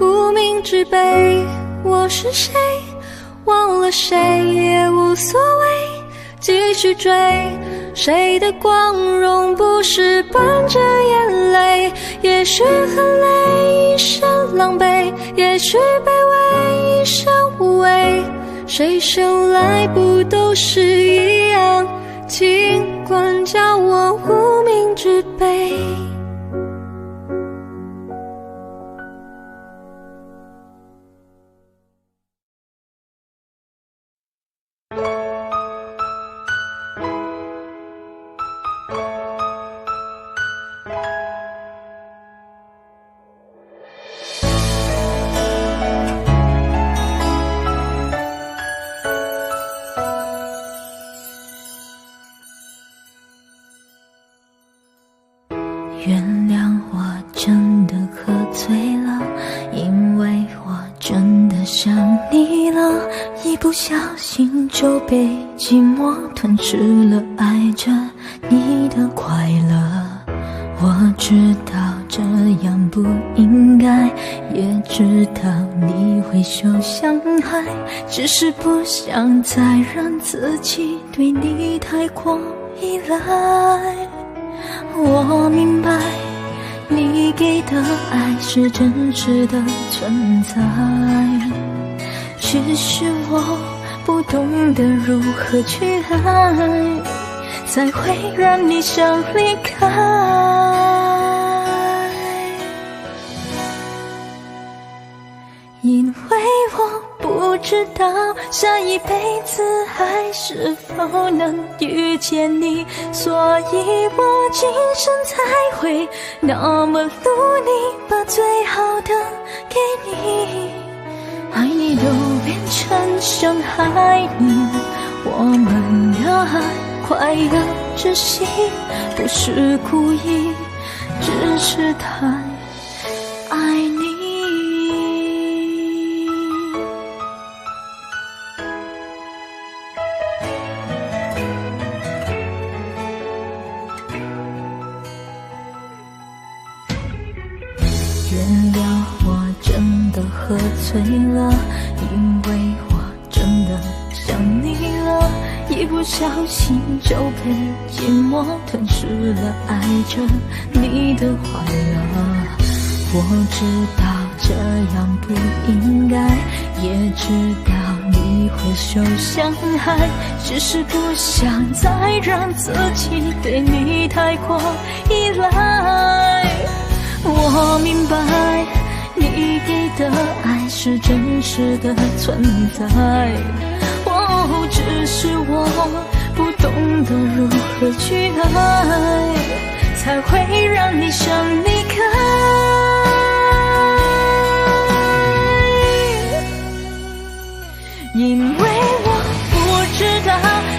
无名之辈，我是谁？忘了谁也无所谓，继续追，谁的光荣不是伴着眼泪？也许很累，一身狼狈，也许卑微，一生无畏，谁生来不都是一样？尽管叫我无名之辈。原谅我真的喝醉了，因为我真的想你了，一不小心就被寂寞吞噬了爱着你的快乐。我知道这样不应该，也知道你会受伤害，只是不想再让自己对你太过依赖。我明白你给的爱是真实的存在，只是我不懂得如何去爱，才会让你想离开。因为我不知道下一辈子还是否能遇见你，所以我今生才会那么努力把最好的给你。爱你都变成伤害你，我们的爱快要窒息，不是故意，只是太爱你。原谅我真的喝醉了，因为我真的想你了，一不小心就被寂寞吞噬了爱着你的快乐。我知道这样不应该，也知道你会受伤害，只是不想再让自己对你太过依赖。我明白你给的爱是真实的存在，只是我不懂得如何去爱，才会让你想离开。因为我不知道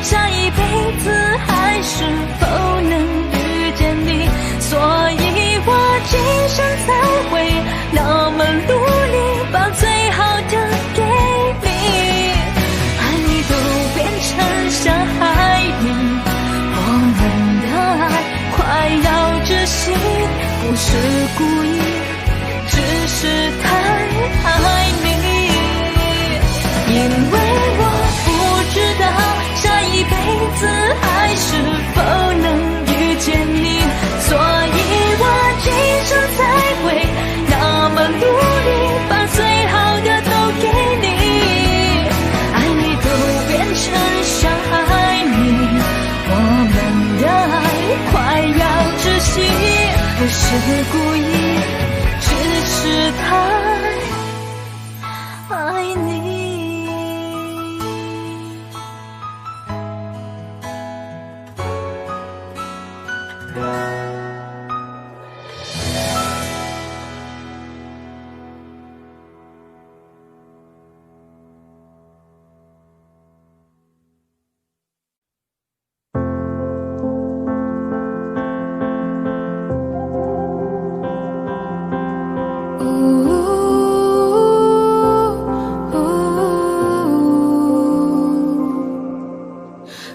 下一辈子还是否能遇见你，所以我今生才会那么努力把最好的给你。爱你都变成伤害你，我们的爱快要窒息，不是故意，只是太爱你。因为我不知道下一辈子还是否能遇见你，所以我今生才会那么努力把最好的都给你。爱你都变成伤害你，我们的爱快要窒息，不是故意，只是太爱你。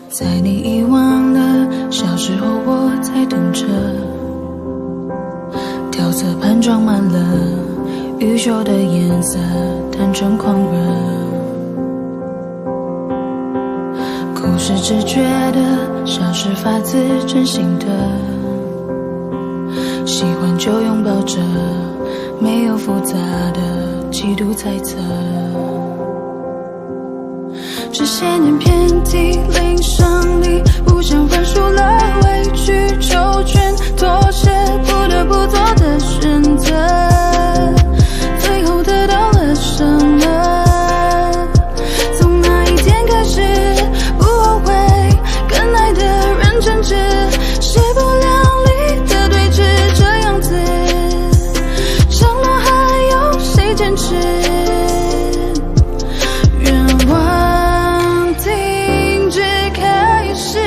在你遗忘的小时候，我在等着，调色盘装满了羽绣的颜色，单纯狂热。哭是直觉的，笑是发自真心的，喜欢就拥抱着，没有复杂的嫉妒猜测。这些年遍体鳞伤里，不想认输了，委曲求全，妥协，不得不做的选择，最后得到了什么？从那一天开始，不后悔，跟爱的人争执，势不两立的对峙，这样子，长路还有谁坚持？愿望停止开始。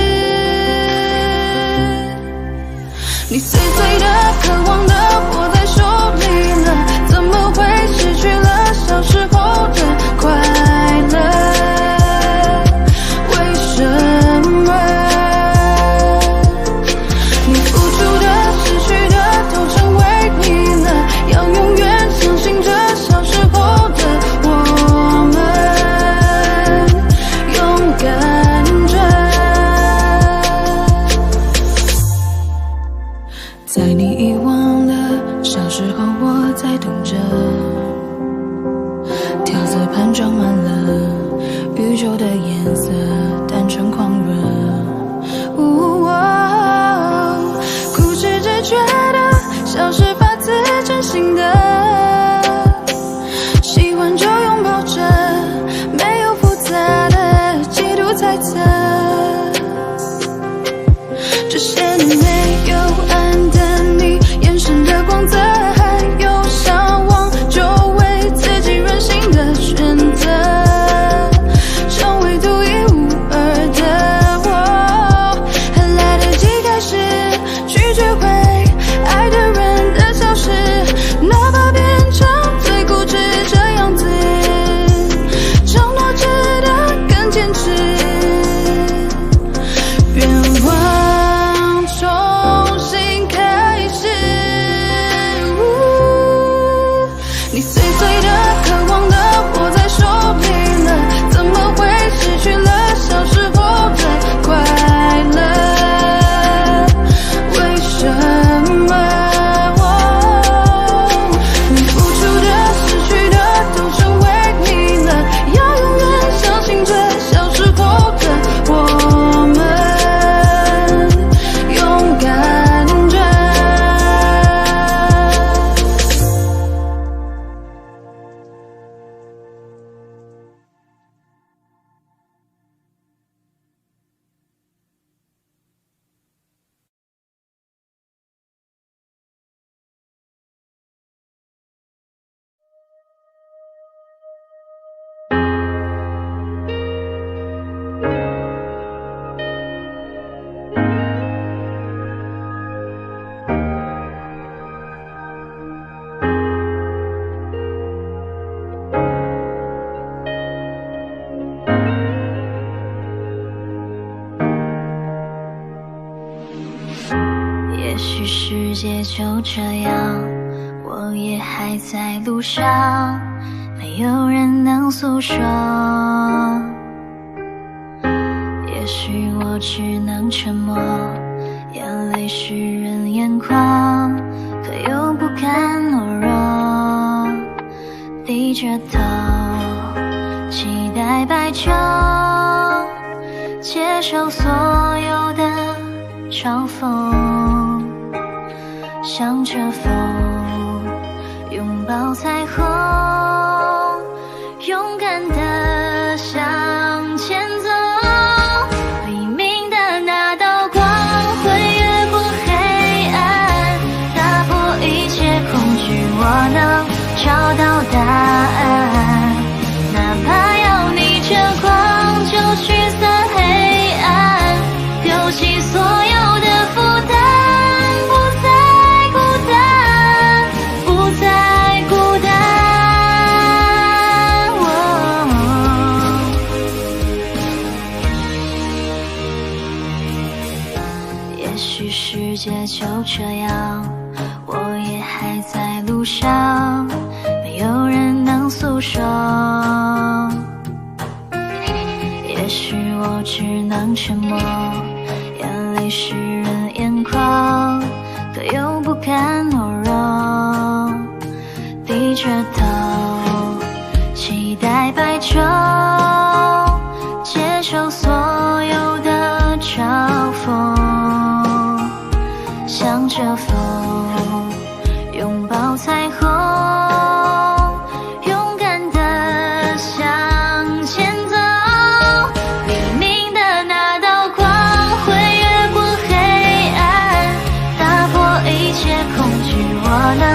线没有暗淡你眼神的光泽，还有向往，就为自己任性的选择，成为独一无二的我。还来得及开始去追回爱的人的消失，哪怕变成最固执这样子，承诺值得更坚持。愿望重新开始，你碎碎的渴望的握在手里了，怎么会失去了小时候的快乐？为什么你付出的失去的都成为你了？要永远相信着小时候的我们，勇敢着。也许世界就这样，我也还在路上，没有人能诉说。也许我只能沉默，眼泪湿润眼眶，可又不敢懦弱，低着头期待白昼，接受所有的嘲讽，向着风拥抱彩虹，勇敢地向前走。黎明的那道光会越过黑暗，打破一切恐惧，我能找到答案。哪怕要逆着光就驱散黑暗，丢弃所有的负担，世界就这样，我也还在路上，没有人能诉说。也许我只能沉默，眼泪湿润眼眶，可又不敢懦弱，低着头期待白昼，接受所有的嘲讽，向着风拥抱彩虹，勇敢地向前走。黎明的那道光会越过黑暗，打破一切恐惧，我能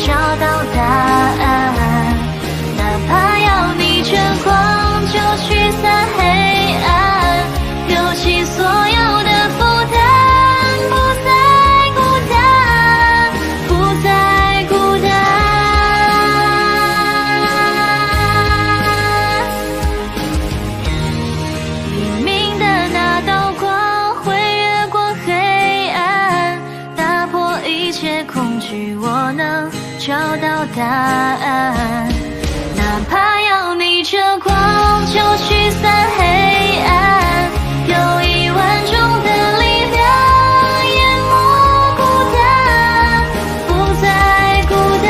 找到答案。哪怕要逆着光就驱散黑暗，丢弃所有的负担，我能找到答案。哪怕要逆着光就驱散黑暗，有1万种的力量淹没孤单，不再孤单。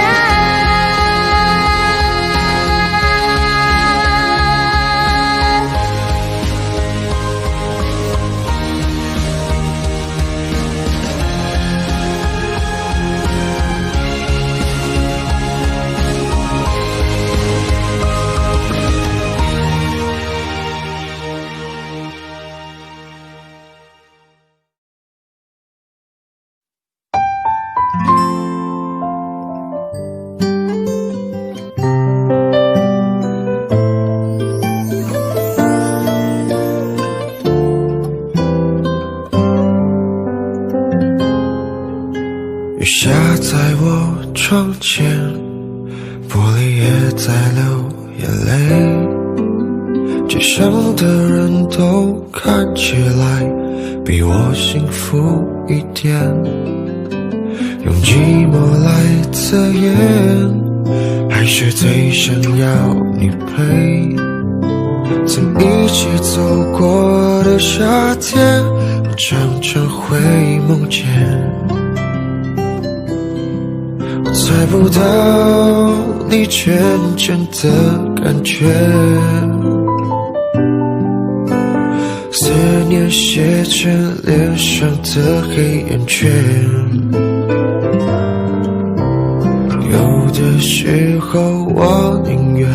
雨下在我窗前，玻璃也在流眼泪。街上的人都看起来比我幸福一点，用寂寞来测验，还是最想要你陪。曾一起走过的夏天，我常常会梦见。我猜不到你真正的感觉，思念写成脸上的黑眼圈。有的时候我宁愿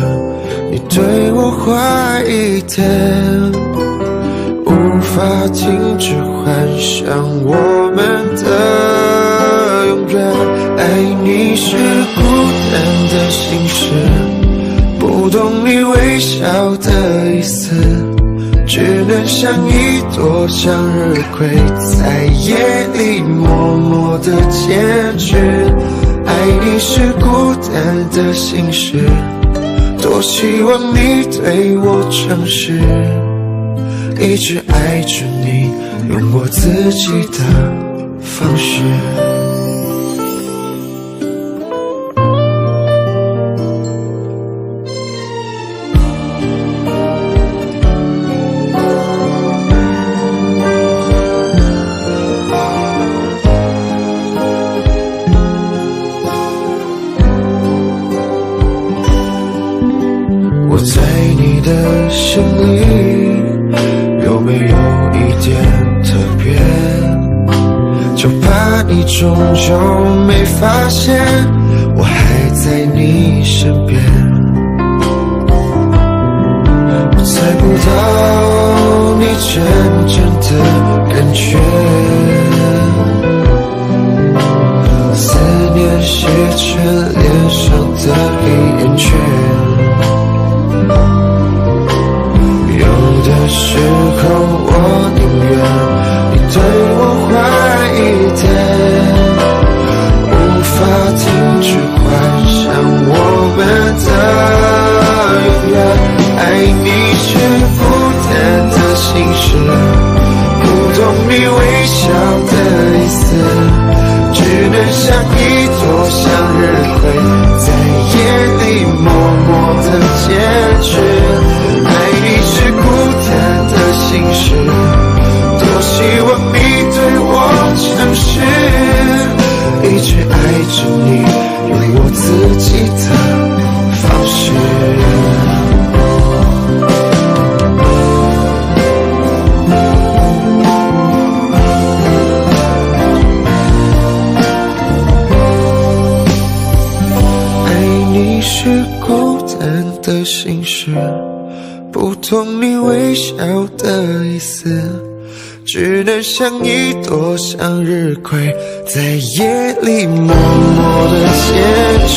你对我坏一点，无法停止幻想我们的永远。爱你是孤单的心事，不懂你微笑的意思，只能像一朵向日葵，在夜里默默地坚持。爱你是孤单的心事，多希望你对我诚实，一直爱着你，用我自己的方式。我在你的心里有没有一点特别？就怕你终究没发现，我还在你身边。我猜不到你真正的感觉，思念写成脸上的黑眼圈。有的时候我宁愿你对我坏一点，无法停止幻想我们的永远。爱你是孤单的心事，不懂你微笑的意思，只能像一朵向日葵，在夜里默默地坚持。爱你是孤单的心事，多希望你对我诚实，一直爱着你，用我自己的方式。爱你是孤单的心事，不懂你微笑的意思，只能像一朵向日葵，在夜里默默地坚持。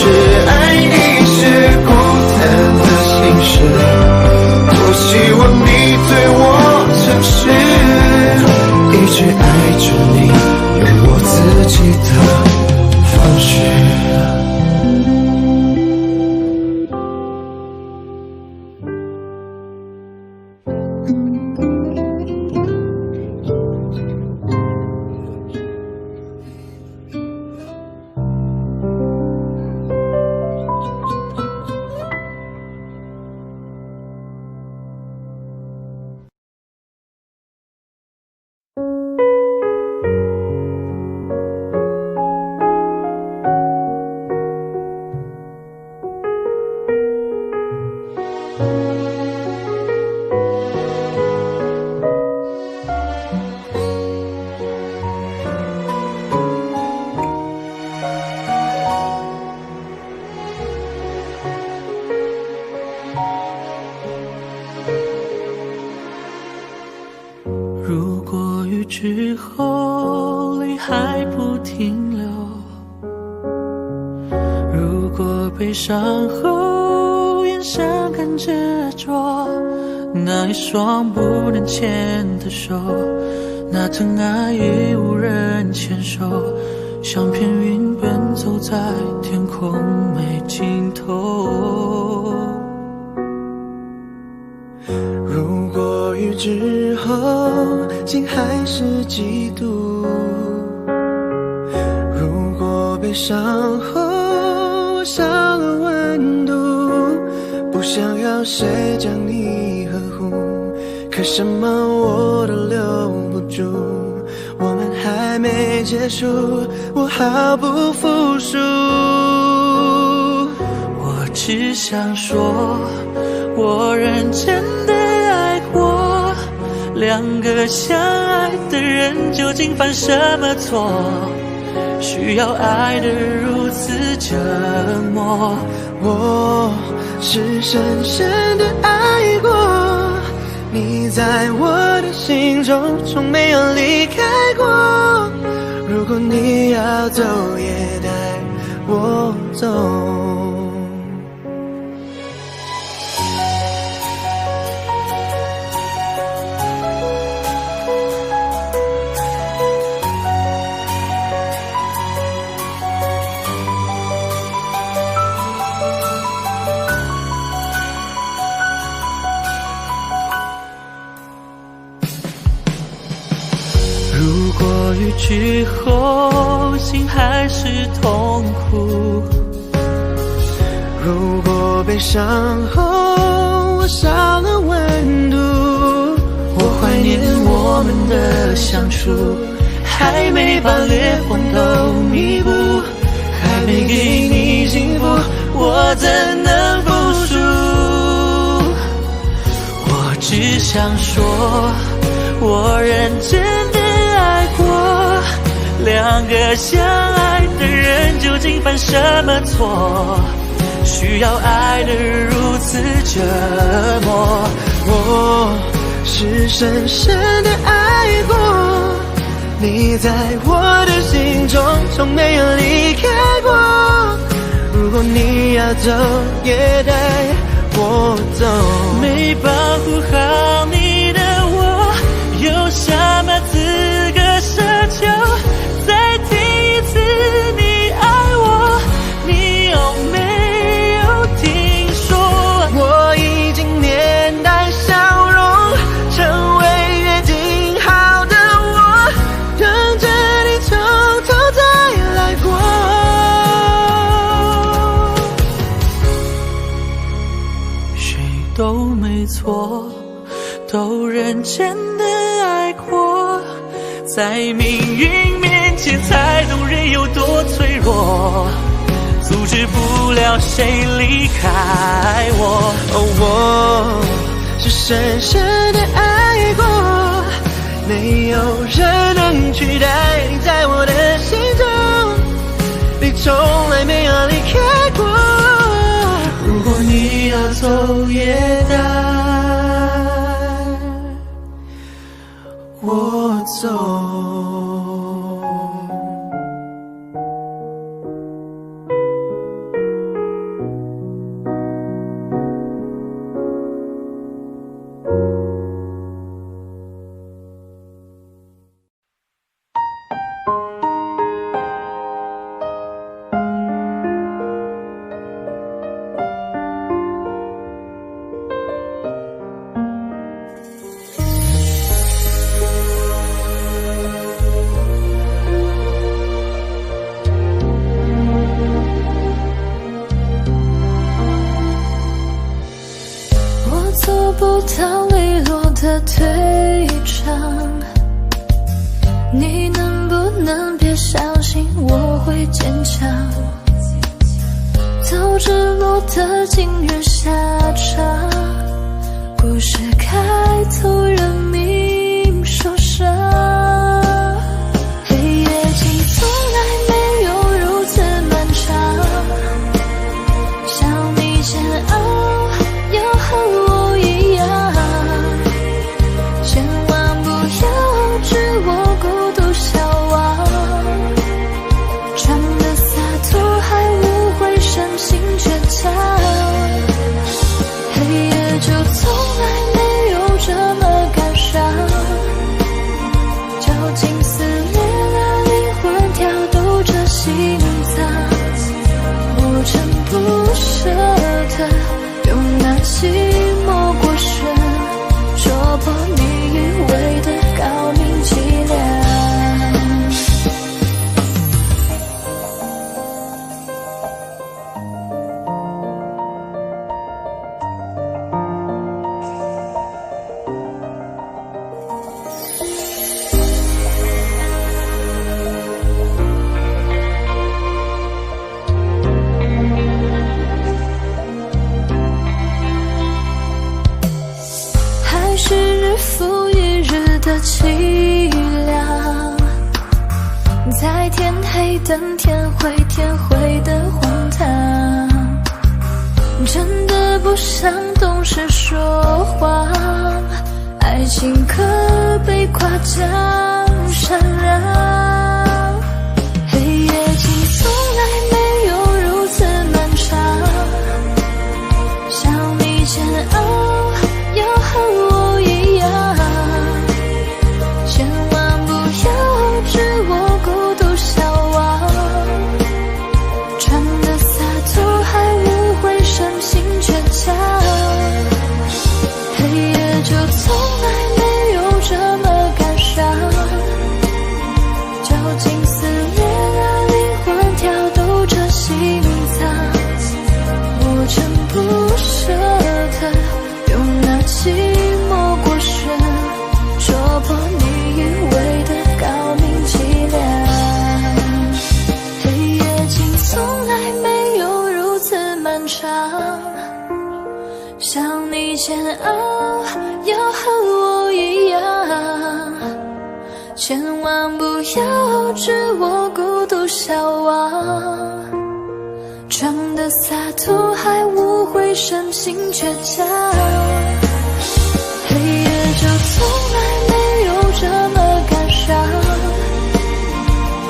爱你是孤单的心事，多希望你对我诚实，一直爱着你，用我自己的方式。如果雨之后泪还不停留，悲伤后，眼相看执着，那一双不能牵的手，那疼爱已无人牵手，像片云奔走在天空没尽头。如果雨之后心还是嫉妒，如果悲伤后少了温度，不想要谁将你呵护，可什么我都留不住，我们还没结束，我毫不服输。我只想说，我认真的爱过，两个相爱的人究竟犯什么错，需要爱得如此折磨。我是深深的爱过，你在我的心中从没有离开过，如果你要走也带我走。如果雨之后心还是痛苦，如果悲伤后我少了温度，我怀念我们的相处，还没把裂缝都弥补，还没给你幸福，我怎能服输？我只想说，我认真的爱过，两个相爱的人究竟犯什么错，需要爱得如此折磨。我是深深的爱过，你在我的心中从没有离开过，如果你要走也带我走。没保护好你的我，有什么资格奢求再听一次你爱我？你有没有听说，我已经面带笑容，成为约定好的我，等着你从头再来过。谁都没错，都认真的爱过，在命运面前才懂人有多脆弱，阻止不了谁离开我。我是深深的爱过，没有人能取代你在我的心中，你从来没有离开过，如果你要走也带我走。做不到利落的退场，你能不能别相信我会坚强？早知落得今日下场，故事开头人命受伤。黑夜竟从来没有如此漫长，想你煎熬要和我一样，千万不要置我孤独消亡，唱得洒脱还无悔深情绝凄凉，在天黑等天灰的荒唐，真的不想懂事说谎，爱情可被夸奖善良，黑夜竟从来没有如此漫长，想你煎熬要和我一样，千万不要知我孤独消亡，装的洒脱还误会深情倔强，黑夜就从来没有这么感伤，究竟撕裂了灵魂，跳动着心脏，我真不舍得用那寂寞过深戳破你以为的高明伎俩，黑夜竟从来没有如此漫长，想你煎熬要和我一样，千万不要知我孤独消亡，装的洒脱还误会深情倔强，黑夜就从来没有这么感伤，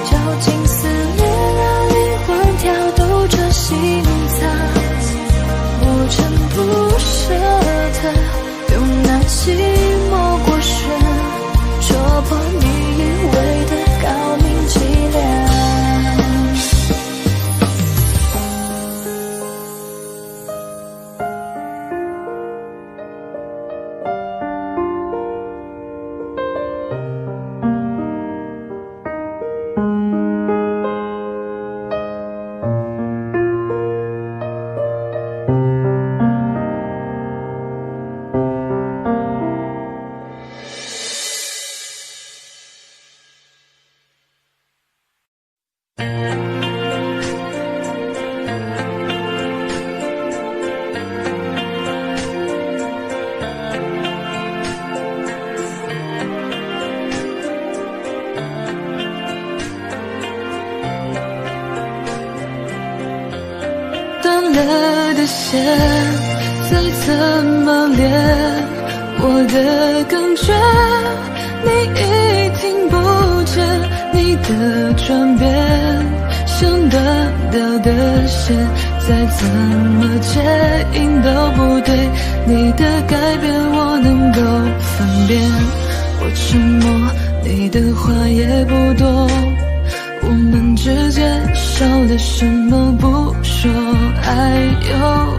究竟撕裂了灵魂，跳动着心脏，我真不舍得用那寂寞过深戳破你以为的高明伎俩。断了的线再怎么连，我的感觉你已听不见，你的转变像断掉的线，再怎么接应都不对，你的改变我能够分辨，我沉默，你的话也不多，我们之间少了什么不说，爱有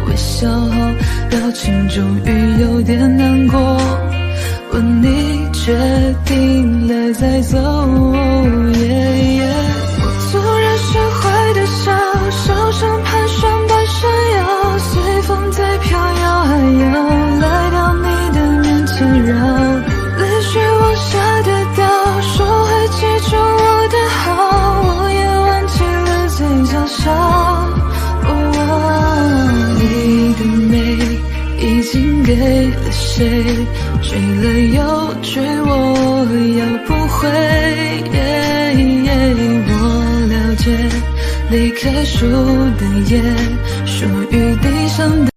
微笑后表情终于有点难过，问你决定了再走，我突然学会的笑，笑声盘旋半山腰，随风在飘摇，还要来到你的面前绕，泪水往下跌倒，说会记住我的好，我也忘记了嘴角笑，你的美已经给了谁，追了又追，我要不回，我了解离开树的叶，属于地上的